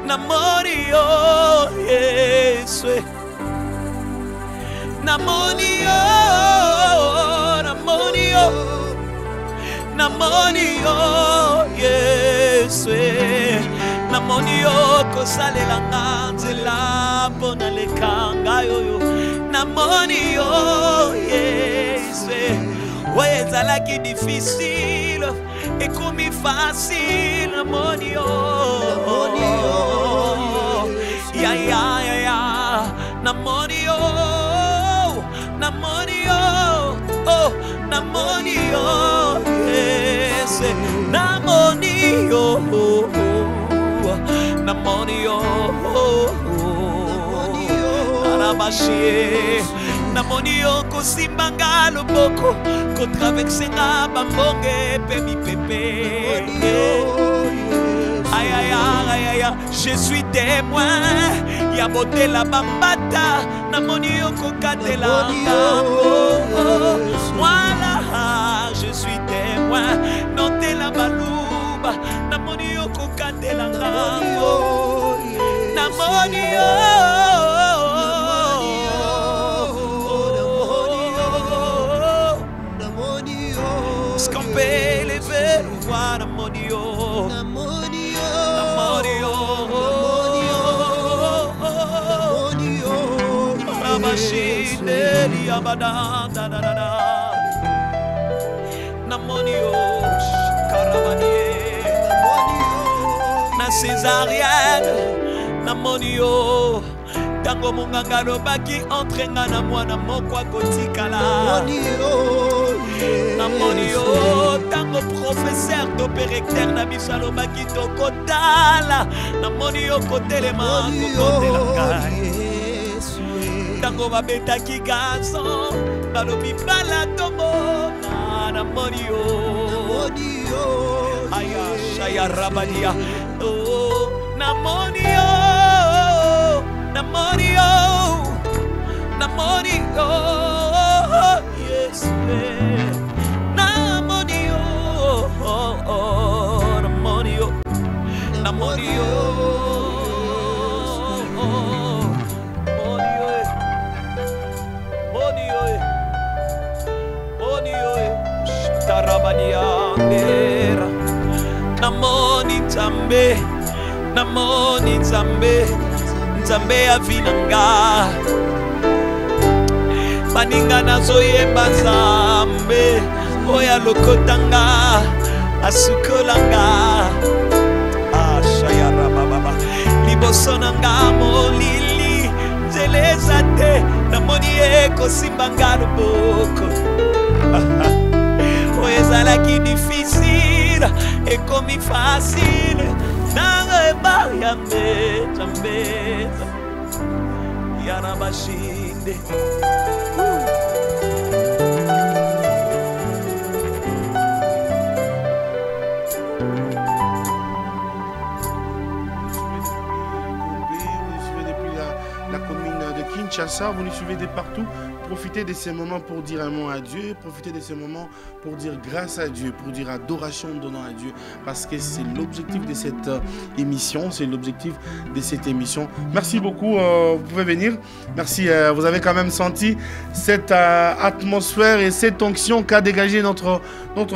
Speaker 15: namoni yo Yesu namoni yo Yesu namoni yo kosalela nzela mpona lekanga yoyo namoni yo Yesu oyo ezalaki difficile ekomi facile namoni yo ya namoni yo Yes namoni yo arabashie namoni yo kosimbanga loboko kotraversenga bambonge pe mipepe je suis témoin ya botela bambata namoni yo kokatela voilà je suis témoin notela baluba namoni yo kokatela namoni yo est-ce qu'on peut lever le voir namoni yo na césarienne namoni yo Tango munganga lobaki entre nga na mwana moko akotikala. Namoni yo tango professeur d'opérecteur na biso alobaki tokotala. Namoni yo kotelema kokotela ngai. Tango babetaki garçon balobi bala tomona. Namoni yo aya shaya rabadia. Oh namoni yo yes namoni yo tarabaniandera namoni Nzambe namoni Nzambe Nzambe avinanga baninga nazoyemba Nzambe oya lokotanga asukolanga ashayara baba liboso nanga molili nzeleza te namoni ekosimbanga loboko oyo ezalaki difficile ekomi facile nangeba yambe Nzambe yana bashinde.
Speaker 4: Kinshasa, vous nous suivez de partout. Profitez de ces moments pour dire un mot à Dieu. Profitez de ces moments pour dire grâce à Dieu, pour dire adoration donnant à Dieu. Parce que c'est l'objectif de cette émission. C'est l'objectif de cette émission. Merci beaucoup. Vous pouvez venir. Merci. Vous avez quand même senti cette atmosphère et cette onction qu'a dégagé notre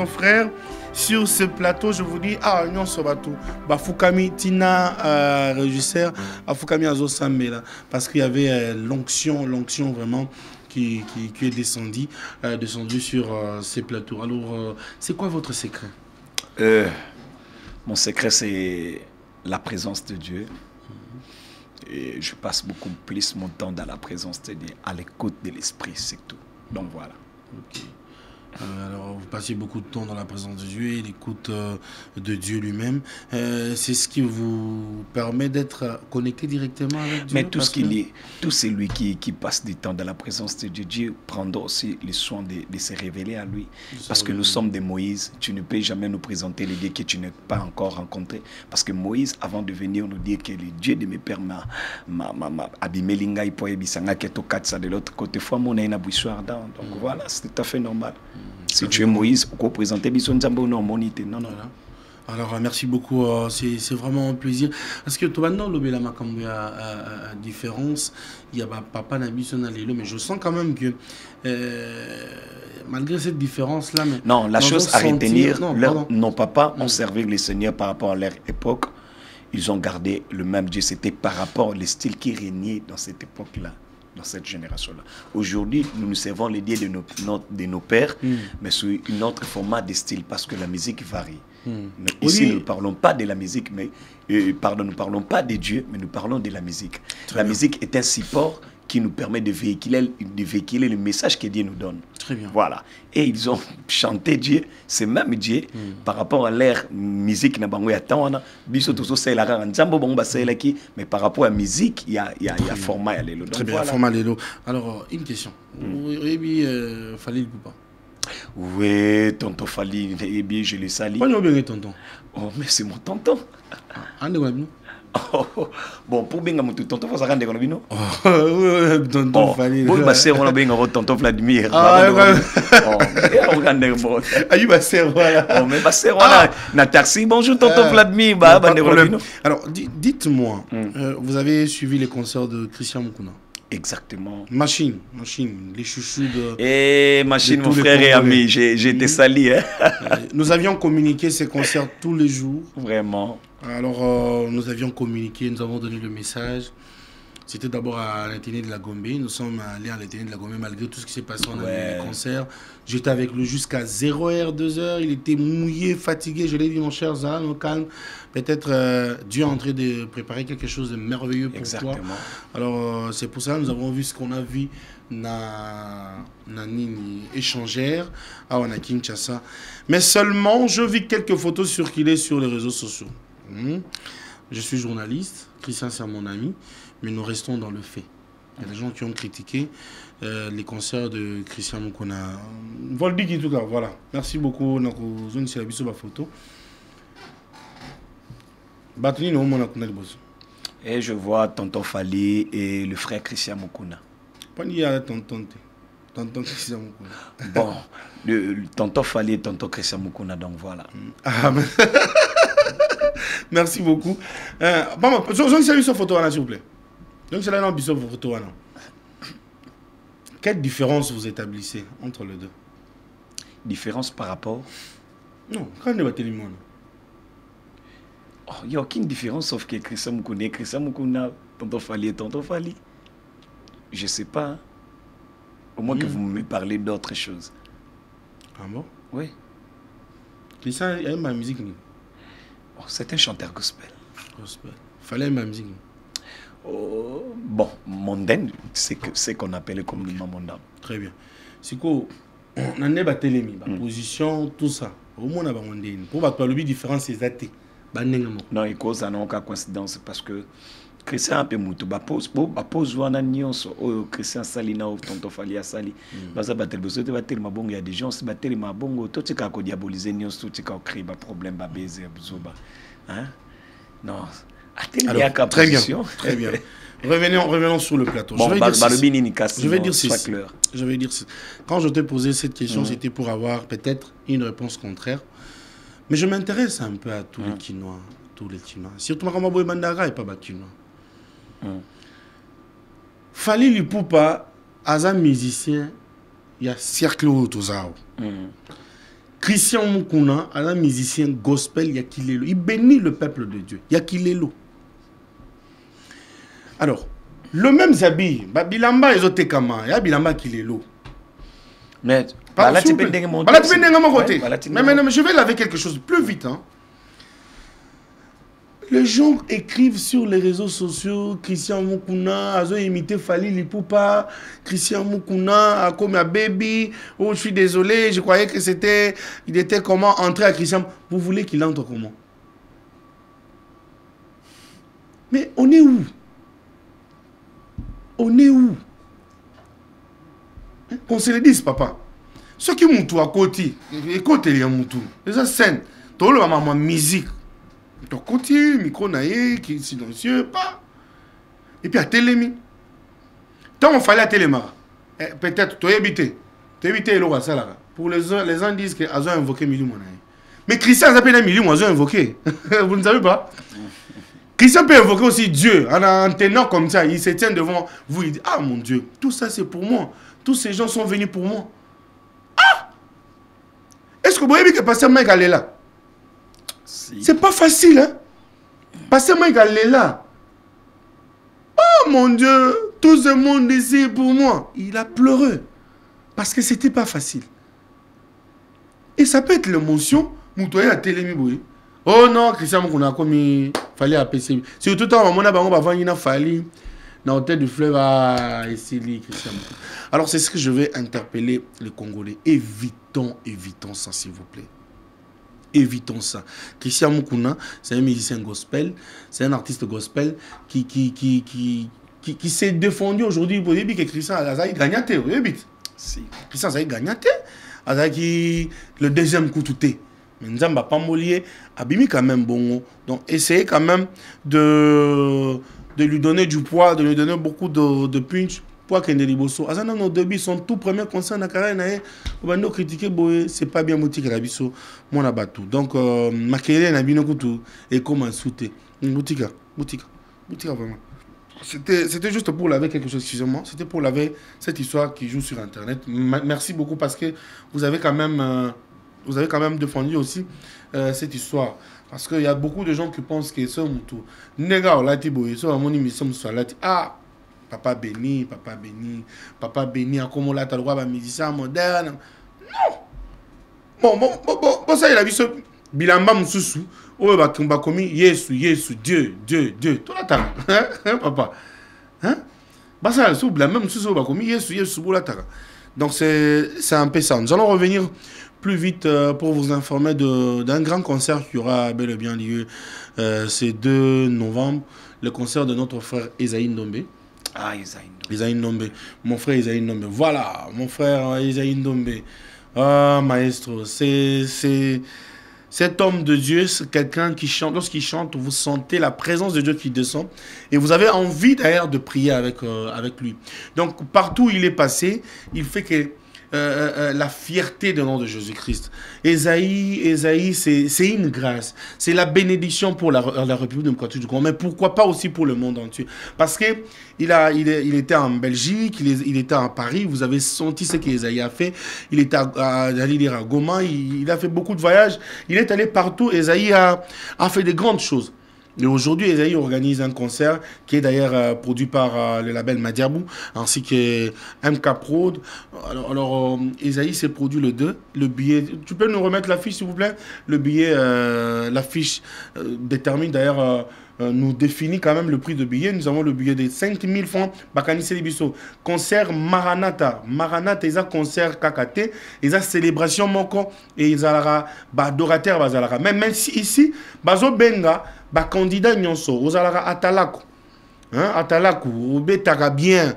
Speaker 4: frère. Sur ce plateau, je vous dis, Union Sobatou, Fukami Tina, régisseur, Fukami Azo Sambela, parce qu'il y avait l'onction vraiment qui est descendu sur ces plateaux. Alors, c'est quoi votre secret?
Speaker 7: Mon secret, c'est la présence de Dieu. Et je passe beaucoup plus mon temps dans la présence de Dieu, à l'écoute de l'Esprit, c'est tout. Donc voilà.
Speaker 4: Ok. Alors, vous passez beaucoup de temps dans la présence de Dieu et l'écoute de Dieu lui-même. C'est ce qui vous permet d'être connecté directement avec Dieu.
Speaker 7: Mais tout celui qui passe du temps dans la présence de Dieu, Dieu prendra aussi le soin de se révéler à lui. Parce que nous sommes des Moïse. Tu ne peux jamais nous présenter les dieux que tu n'as pas encore rencontrés. Parce que Moïse, avant de venir nous dire que le Dieu de mes pères m'a abîmé l'ingay pour ebisanga keto katsa de l'autre côté. Fois mon aïna bouissoir dans. Donc voilà, c'est tout à fait normal. Si tu es Moïse, pourquoi présenter Bison Zambo non monité? Non, non.
Speaker 4: Alors, merci beaucoup. C'est vraiment un plaisir. Parce que tout maintenant, la différence, il y a papa Nabison Alélo, mais je sens quand même que malgré cette différence-là.
Speaker 7: Non, la chose à retenir, nos papas ont servi le Seigneur par rapport à leur époque. Ils ont gardé le même Dieu. C'était par rapport au style qui régnait dans cette époque-là. Dans cette génération-là. Aujourd'hui, nous nous servons les dieux de nos pères, mais sous un autre format de style, parce que la musique varie. Ici, nous ne parlons pas de la musique, mais nous ne parlons pas de Dieu, mais nous parlons de la musique. La musique est un support qui nous permet de véhiculer le message que Dieu nous donne.
Speaker 4: Très bien.
Speaker 7: Voilà. Et ils ont chanté Dieu, c'est même Dieu, par rapport à leur musique, mais par rapport à la musique, il y a format.
Speaker 4: Très bien, format. Alors, une question. Fallait pas.
Speaker 7: Oui, tonton Fali, je le salue.
Speaker 4: Pourquoi bien tonton?
Speaker 7: Oh, mais c'est mon tonton. Bon, pour bien mon tonton, faut s'arrêter comme bino.
Speaker 4: Tonton Fali.
Speaker 7: Bon, ma sœur, on a bien votre tonton Vladimir.
Speaker 4: Aïe, ma sœur, voilà.
Speaker 7: Oh, mais ma sœur, on a taxi. Bonjour, tonton Vladimir.
Speaker 4: Alors, dites-moi, vous avez suivi les concerts de Christian Mukuna?
Speaker 7: Exactement.
Speaker 4: Machine, les chouchous de...
Speaker 7: Eh, Machine, mon frère et ami, j'ai été sali. Hein?
Speaker 4: Nous avions communiqué ces concerts tous les jours.
Speaker 7: Vraiment.
Speaker 4: Alors, nous avions communiqué, nous avons donné le message. C'était d'abord à l'Athénée de la Gombe. Nous sommes allés à l'Athénée de la Gombe malgré tout ce qui s'est passé. On a eu les concerts. J'étais avec lui jusqu'à 0h, 2h. Il était mouillé, fatigué. Je l'ai dit, mon cher Zan, au calme. Peut-être Dieu est en train de préparer quelque chose de merveilleux pour toi. Alors, c'est pour ça que nous avons vu ce qu'on a vu dans échangère à Kinshasa. Mais seulement, je vis quelques photos circuler sur les réseaux sociaux. Je suis journaliste. Christian, c'est mon ami. Mais nous restons dans le fait. Il y a des gens qui ont critiqué les concerts de Christian Mukuna. Voilà. Merci beaucoup. Photo.
Speaker 7: Et je vois Tonton Fali et le frère Christian Mukuna.
Speaker 4: Tonton Christian Mukuna.
Speaker 7: Bon, le Tonton Fali et Tonton Christian Mukuna, donc voilà.
Speaker 4: Merci beaucoup. Je salue cette photo, s'il vous plaît. Donc, c'est là dans Bissot photo. Quelle différence vous établissez entre les deux?
Speaker 7: Différence par rapport?
Speaker 4: Non, quand on débattez le monde.
Speaker 7: Il n'y a aucune différence sauf que Christian Mukuna, Tonton Fali et Tonton Fali. Je ne sais pas. Hein. Au moins que vous me parlez d'autres choses.
Speaker 4: Ah bon?
Speaker 7: Oui.
Speaker 4: Christian aime ma musique.
Speaker 7: C'est un chanteur gospel.
Speaker 4: Gospel. Fallait ma musique.
Speaker 7: Bon, mondaine, c'est qu'on appelle communément mondaine.
Speaker 4: Très bien. C'est quoi? On a débattu les position, tout ça. Au moins, on a mondaine. Pour battre le différence, c'est athée.
Speaker 7: Non, et cause ça n'a aucune coïncidence parce que Christian a peu moutou. Pose wana nyonso Christian Salina ou Tonton Fali Sali. Baza battre besoin de battre ma bongo, il y a des gens qui battre ma bongo, tout ce qui a diaboliser nyonso, tout ce qui a créé des problèmes, ba baiser buzoba. Hein? Non.
Speaker 4: Alors, très bien, très bien. Revenons sur le plateau.
Speaker 7: Bon,
Speaker 4: je vais dire ceci. Quand je t'ai posé cette question, c'était pour avoir peut-être une réponse contraire. Mais je m'intéresse un peu à tous les Kinois. Surtout Makamabo et Mandara et pas Bakinois. Fali Lipupa, as un musicien, il y a cercle autour. Christian Mukuna, as un musicien gospel, il y a Kilelo. Il bénit le peuple de Dieu. Il y a Kilelo. Alors, le même Zabi, Bilamba et Zotekama, il y a Bilamba Kilelo.
Speaker 7: Mais,
Speaker 4: mais je vais laver quelque chose plus vite. Hein. Les gens écrivent sur les réseaux sociaux, Christian Mukuna, Azo imité Fali Lipupa, Christian Mukuna, comme un baby, oh je suis désolé, je croyais que c'était, il était comment entrer à Christian. Vous voulez qu'il entre comment? Mais on est où? On est où? Qu'on se le dise, papa. Ceux qui m'ont à côté, écoutez les moutou, les scènes, tout le monde musique. Donc, côté, micro naïe, qui est silencieux, pas. Et puis à Télémi. Tant on fallait à Téléma, peut-être, tu as évité le roi Salara. Pour les gens disent qu'ils ont invoqué Miliou Monaï. Mais Christian a appelé Miliou, ils ont invoqué. Vous ne savez pas? Christian peut invoquer aussi Dieu. En tenant comme ça, il se tient devant vous, il dit, ah mon Dieu, tout ça c'est pour moi. Tous ces gens sont venus pour moi. Ah! Est-ce que vous voyez que Pasteur Mike est là? C'est pas facile, hein? Pasteur Mike est là. Oh mon Dieu, tout ce monde ici pour moi. Il a pleuré. Parce que c'était pas facile. Et ça peut être l'émotion. Moutoye a télémi. Oh non, Christian, on a commis. Fallait appeler. Surtout quand on a fallu. Dans l'hôtel du fleuve à Essili, Christian. Alors c'est ce que je vais interpeller les Congolais. Évitons ça, s'il vous plaît. Évitons ça. Christian Mukuna, c'est un musicien gospel, c'est un artiste gospel qui s'est défendu aujourd'hui pour dire que Christian a gagné. Christian a gagné. Le deuxième coup tout est. Mais nous n'avons pas molié. Abimi quand même bon. Donc essayez quand même de lui donner du poids, de lui donner beaucoup de punch pour qu'il ait des bossos. Azana nos débits son tout premier concert na carrière on va nous critiquer c'est pas bien boutique la biso mon abatou. Donc Makele na bino kutu et comment souter boutique vraiment. C'était juste pour laver quelque chose, excusez-moi. C'était pour laver cette histoire qui joue sur internet. Merci beaucoup parce que vous avez quand même défendu aussi cette histoire. Parce qu'il y a beaucoup de gens qui pensent que c'est un moutou. Nega, là, Tibo, ils sont à mon émission, ah, papa béni, à comment là, t'as le droit à musicien moderne. Non! Bon, ça, il a vu ce bilamba moussou. Oh, bah, commis, Yesu, Dieu. Toi, là, t'as, papa. Hein? Bah, ça, le bilamba moussou, bah, commis, Yesu, là, t'as. Donc, c'est un peu ça. Nous allons revenir plus vite pour vous informer d'un grand concert qui aura bel et bien lieu ce 2 novembre. Le concert de notre frère Esaïe Ndombe.
Speaker 7: Ah,
Speaker 4: Esaïe Ndombe. Mon frère Esaïe Ndombe. Voilà, mon frère Esaïe Ndombe. Ah, maestro, c'est cet homme de Dieu, c'est quelqu'un qui chante. Lorsqu'il chante, vous sentez la présence de Dieu qui descend. Et vous avez envie d'ailleurs de prier avec lui. Donc, partout où il est passé, il fait que la fierté du nom de Jésus-Christ. Esaïe, c'est une grâce. C'est la bénédiction pour la République démocratique du Congo, mais pourquoi pas aussi pour le monde entier. Parce que il était en Belgique, il était à Paris, vous avez senti ce qu'Esaïe a fait. Il était à Goma, il a fait beaucoup de voyages. Il est allé partout. Esaïe a fait de grandes choses. Et aujourd'hui, Esaïe organise un concert qui est d'ailleurs produit par le label Madiabou, ainsi que MK Prod. Alors Esaïe s'est produit le 2. Le billet, tu peux nous remettre l'affiche, s'il vous plaît? Le billet, l'affiche détermine d'ailleurs, nous définit quand même le prix de billet. Nous avons le billet de 5 000 francs. Bakani Selibiso. Concert Maranatha. Maranatha, ils ont concert Kakate. Ils ont célébration Moko. Et ils ont adorateur. Même si ici, Bazo Benga, candidat nyonso, aux alara Atalaku. Atalaku, au betara bien.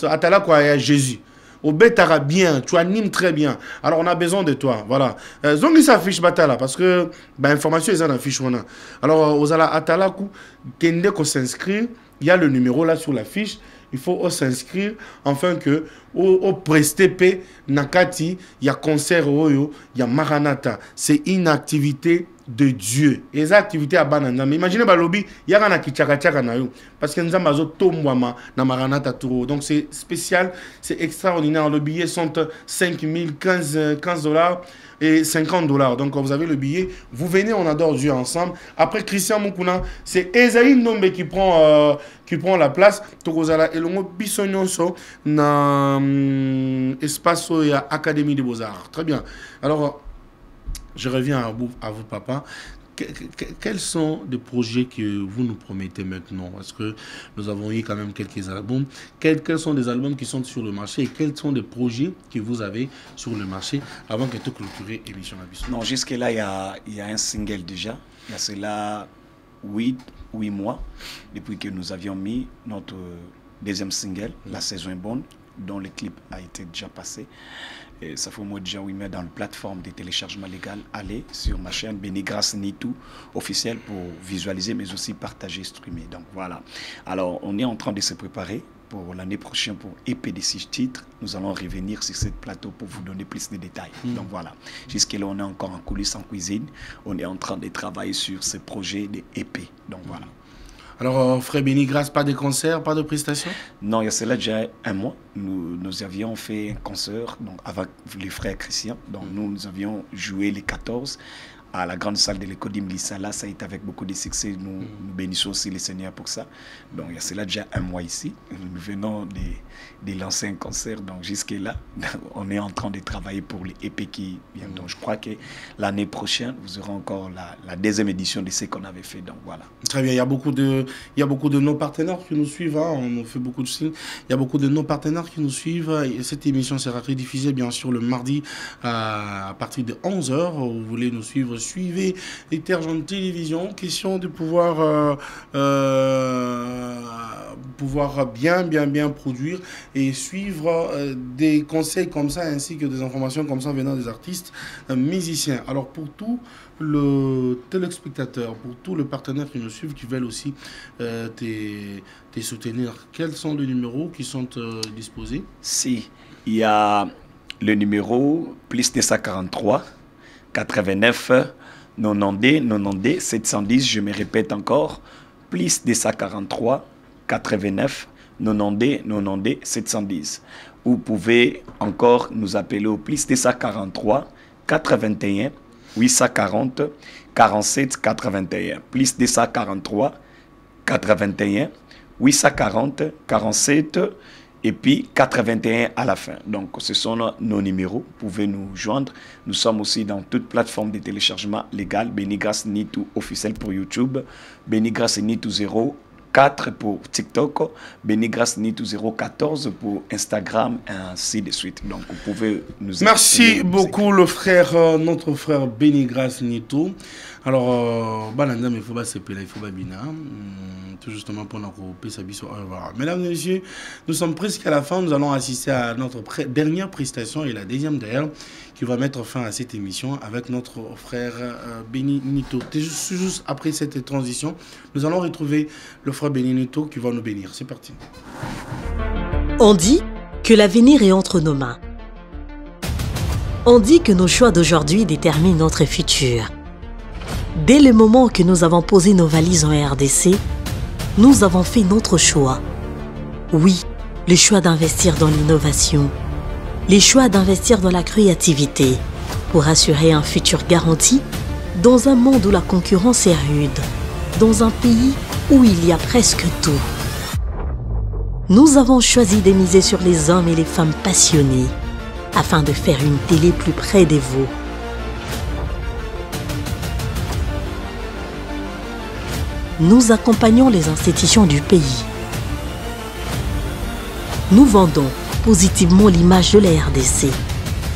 Speaker 4: Atalaku à Jésus. Au betara bien, tu animes très bien. Alors on a besoin de toi, voilà. Zongi s'affiche batala parce que information ils en affichent on a. Alors aux ala Atalaku, kende qu'on s'inscrit, il y a le numéro là sur la fiche. Il faut s'inscrire afin que au Prestepe Nakati, il y a concert Oyo, il y a Maranatha. C'est une activité de Dieu. Et cette activité à Bananzam. Imaginez Balobi, il y a un kichaka na yo parce que nous avons tomwama na Maranatha Touro. Donc c'est spécial, c'est extraordinaire. Le billet sont 5 000, 15 $ et 50 $. Donc quand vous avez le billet, vous venez, on adore Dieu ensemble. Après Christian Mukuna, c'est Esaïe Ndombe qui prend la place. Tokozala elongo bisonyonso na espace et Académie des Beaux-Arts. Très bien. Alors je reviens à vous, papa. Quels sont les projets que vous nous promettez maintenant? Parce que nous avons eu quand même quelques albums. Quels sont les albums qui sont sur le marché et quels sont les projets que vous avez sur le marché avant que tout clôturer l'émission Abyss?
Speaker 7: Non, jusque-là, il y a un single déjà. Il y a cela 8 mois depuis que nous avions mis notre deuxième single, La saison est bonne, dont le clip a été déjà passé. Et ça fait au mois de juin, dans la plateforme de téléchargement légal. Allez sur ma chaîne Benigras Nitou officielle pour visualiser mais aussi partager, streamer. Donc voilà. Alors on est en train de se préparer pour l'année prochaine pour EP de 6 titres. Nous allons revenir sur ce plateau pour vous donner plus de détails. Donc voilà. Jusque-là, on est encore en coulisses, en cuisine. On est en train de travailler sur ce projet de EP. Donc voilà.
Speaker 4: Alors, frère Benigras, pas de concert, pas de prestations?
Speaker 7: Non, il y a cela déjà un mois. Nous avions fait un concert donc, avec les frères Christian. Donc, nous avions joué les 14 à la grande salle de l'école d'Imlissa. Là, ça a été avec beaucoup de succès. Nous bénissons aussi le Seigneur pour ça. Donc, il y a cela déjà un mois ici. Nous venons de lancer un concert. Donc, jusque-là, on est en train de travailler pour les EP qui viennent. Donc, je crois que l'année prochaine, vous aurez encore la deuxième édition de ce qu'on avait fait. Donc, voilà.
Speaker 4: Très bien. Il y a beaucoup de nos partenaires qui nous suivent. On fait beaucoup de signes. Il y a beaucoup de nos partenaires qui nous suivent. Et cette émission sera rediffusée, bien sûr, le mardi à partir de 11h. Vous voulez nous suivre? Suivez Etergent Télévision. Question de pouvoir bien produire et suivre des conseils comme ça ainsi que des informations comme ça venant des artistes musiciens. Alors pour tout le téléspectateur, pour tous les partenaires qui nous suivent, qui veulent aussi te soutenir, quels sont les numéros qui sont disposés?
Speaker 7: Si, il y a le numéro plus 243 89 92 710, je me répète encore, plus 243 89 92 710. Vous pouvez encore nous appeler au plus 243 81 840 47 81. Plus 243 81 840 47 et puis 81 à la fin. Donc, ce sont nos numéros. Vous pouvez nous joindre. Nous sommes aussi dans toute plateforme de téléchargement légal. Benigras Nitu officiel pour YouTube. Benigras Nitu 04 pour TikTok. Benigras Nitu 014 pour Instagram, et ainsi de suite. Donc, vous pouvez nous...
Speaker 4: Merci beaucoup, le frère, notre frère Benigras Nitu. Alors, Bananda, mais il faut pas s'épeler, il faut pas bina. Tout justement pour nous couper sa biseau. Mesdames et messieurs, nous sommes presque à la fin. Nous allons assister à notre dernière prestation et la deuxième d'ailleurs qui va mettre fin à cette émission avec notre frère Beni Nitu. Juste après cette transition, nous allons retrouver le frère Beni Nitu qui va nous bénir. C'est parti.
Speaker 16: On dit que l'avenir est entre nos mains. On dit que nos choix d'aujourd'hui déterminent notre futur. Dès le moment que nous avons posé nos valises en RDC, nous avons fait notre choix. Oui, le choix d'investir dans l'innovation, le choix d'investir dans la créativité pour assurer un futur garanti dans un monde où la concurrence est rude, dans un pays où il y a presque tout. Nous avons choisi de miser sur les hommes et les femmes passionnés afin de faire une télé plus près de vous. Nous accompagnons les institutions du pays. Nous vendons positivement l'image de la RDC,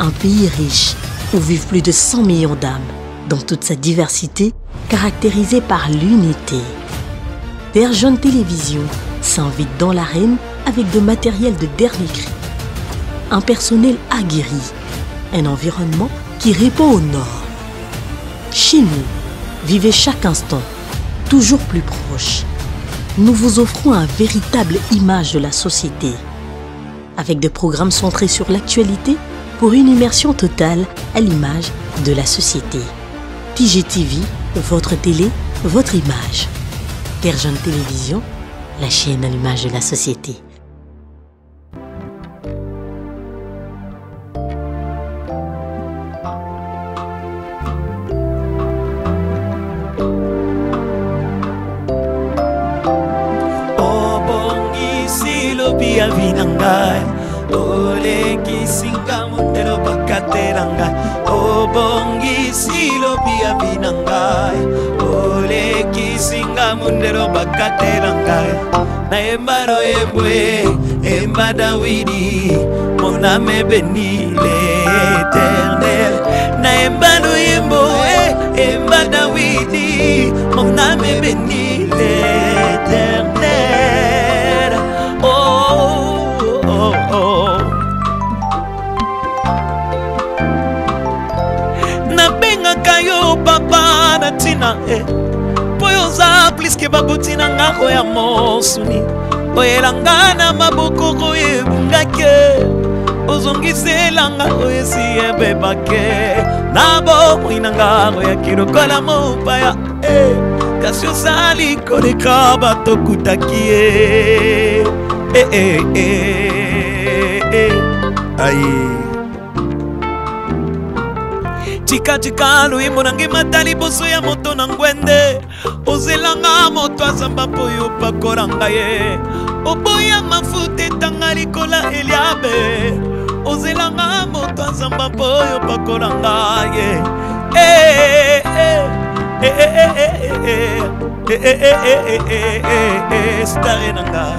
Speaker 16: un pays riche où vivent plus de 100 millions d'âmes, dans toute sa diversité, caractérisée par l'unité. Terre Jeune Télévision s'invite dans l'arène avec de matériel de dernier cri, un personnel aguerri, un environnement qui répond au nord. Chez nous, vivez chaque instant toujours plus proche. Nous vous offrons une véritable image de la société, avec des programmes centrés sur l'actualité pour une immersion totale à l'image de la société. TGTV, votre télé, votre image. Terre Jeune Télévision, la chaîne à l'image de la société.
Speaker 15: Ole kisinga mundelo bakateranga obongi silo bia binangai ole kisinga mundelo bakateranga na embaro ebwe embada widi mona me béni l'Éternel na embalo ebwe embada widi mona me béni l'Éternel. Kayo papa na tina poyo za pliske babutina ngako ya mosuni oyelanga na maboko koyebungake ozongiselanga oyesi ebebake nabo mwinanga ya kirokola mopaya kasi osali koleka bato kutakie aye Chika chika luimbo nange matali boso ya moto na ngwende ozelanga moto azamba poyo pakoranga ye oboya mafute tanga likola Eliabe ozelanga moto azamba poyo pakoranga ye stare nanga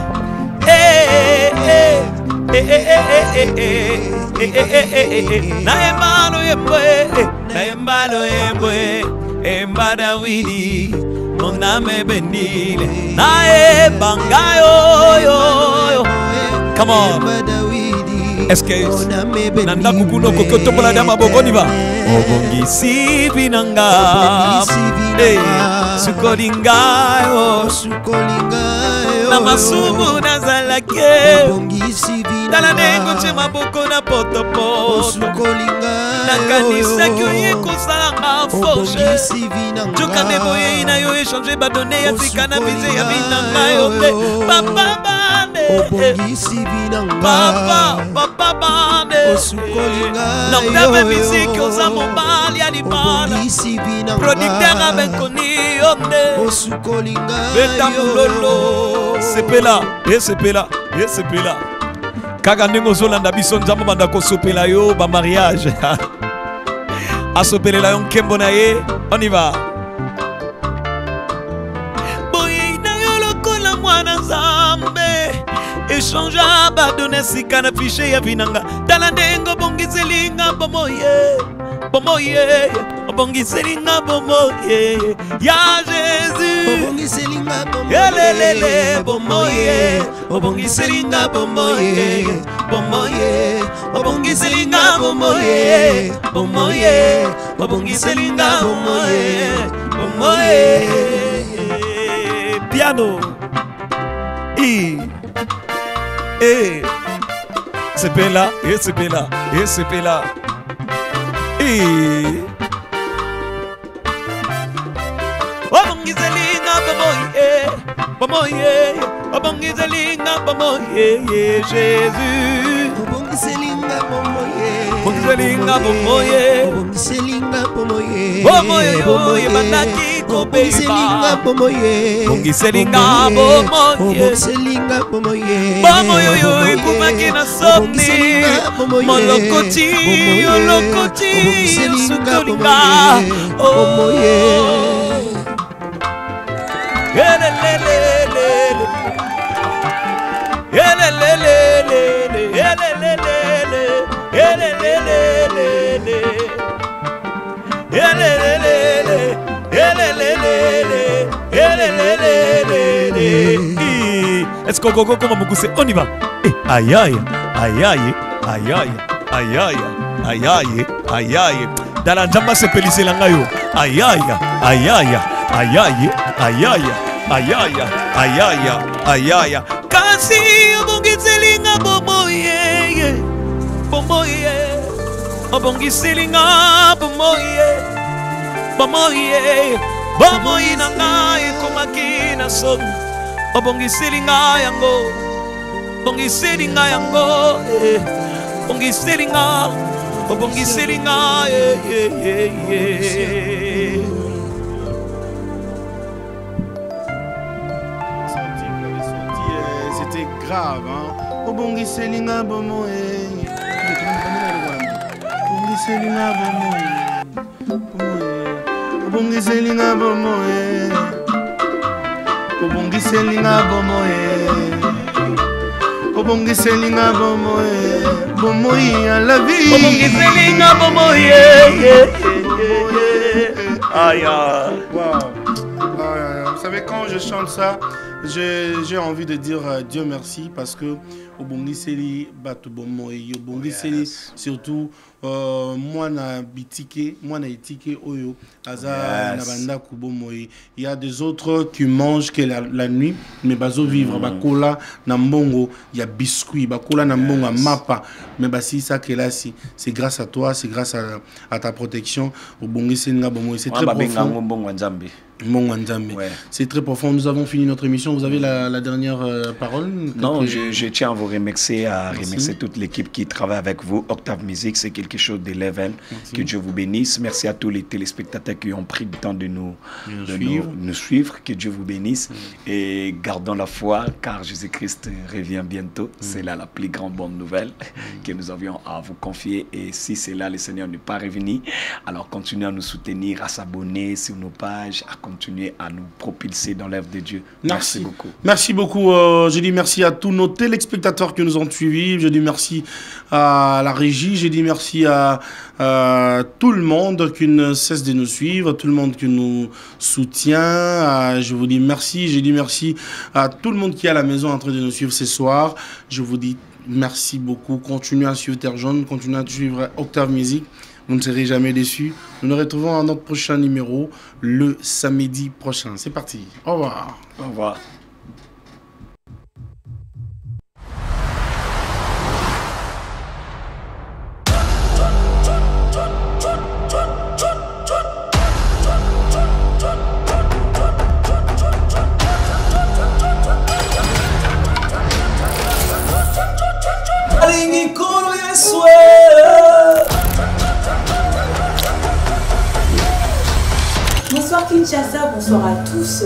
Speaker 15: naembalo yembwe embada widi moname benile naembangayo. Come on. Excuse. Nanda kukuno kokotobola dama bogoniba. Obongisi binanga. Sukolingayo. Namasubu nazalake. Dala nengo chema boko na poto poto. Nakanisa kyoye kusanga foshe. Joka meboye ina yo échanger badone ya tika na vize ya binanga yo. Papa bande. obongisi binanga papa bambe osukolinga noctave musique oza mobali ya libala obongisi binanga producteur abekoni yonde osukolinga beta mulolo sepela esepela kaka ndenge ozolanda biso nzambe banda kosopela yo ba mariage asopelela yo nkembo na ye on y va boye na yo lokola mwana nzambe échangea badone sika na fiche ya binanga tala ndenge obongiselinga bomoye obongiselinga bomoye ya Jésus obongiselinga bomoye bomoye obongiselinga bomoye obongiselinga bomoye obongiselinga bomoye piano sepela obongiselinga bomoye obongiselinga bomoye Jésus obongiselinga bomoye bandaki kobeba obongiselinga bomoye yo ekumaki na somni molokoti sukolinga bomoye est-ce qu'on go comment vous poussez on y va aïe aïe dans la jamba se pelisse langayo aïe kasi obongiselinga bomoye obongiselinga bomoye na ngai ekomaki na somi obongiselinga yango obongiselinga
Speaker 4: c'était grave hein obongiselinga bomoye obongiselinga bomoye obongiselinga bomoye obongiselinga bomoye obongiselinga bomoye bomoye à la vie obongiselinga bomoye aïe wow. Vous savez quand je chante ça j'ai envie de dire Dieu merci parce que obongiseli batu bomoye obongiseli surtout moi na bitike moi na etike oyo aza na banda kubomoye il y a des autres qui mangent que la nuit mais bazo vivre bakola na mbongo il y a biscuit bakola na mbongo mapa mais basi ça que là si c'est grâce à toi c'est grâce à ta protection obongiseli nga bomoye c'est très profond c'est très profond. Nous avons fini notre émission. Vous avez la dernière parole?
Speaker 7: Non, je tiens à vous remercier, remercier toute l'équipe qui travaille avec vous. Octave Musique, c'est quelque chose de level. Que Dieu vous bénisse. Merci à tous les téléspectateurs qui ont pris le temps de nous suivre. Que Dieu vous bénisse. Et gardons la foi, car Jésus-Christ revient bientôt. C'est là la plus grande bonne nouvelle que nous avions à vous confier. Et si c'est là, le Seigneur n'est pas revenu, alors continuez à nous soutenir, à s'abonner sur nos pages, à continuer à nous propulser dans l'œuvre de Dieu. Merci beaucoup.
Speaker 4: Merci beaucoup. Je dis merci à tous nos téléspectateurs qui nous ont suivis. Je dis merci à la régie. Je dis merci à tout le monde qui ne cesse de nous suivre, tout le monde qui nous soutient. Je vous dis merci. Je dis merci à tout le monde qui est à la maison en train de nous suivre ce soir. Je vous dis merci beaucoup. Continuez à suivre Terre Jaune. Continuez à suivre Octave Musique. Vous ne serez jamais déçus. Nous nous retrouvons à notre prochain numéro le samedi prochain. C'est parti. Au revoir.
Speaker 7: Au revoir.
Speaker 1: Kinshasa, bonsoir à tous.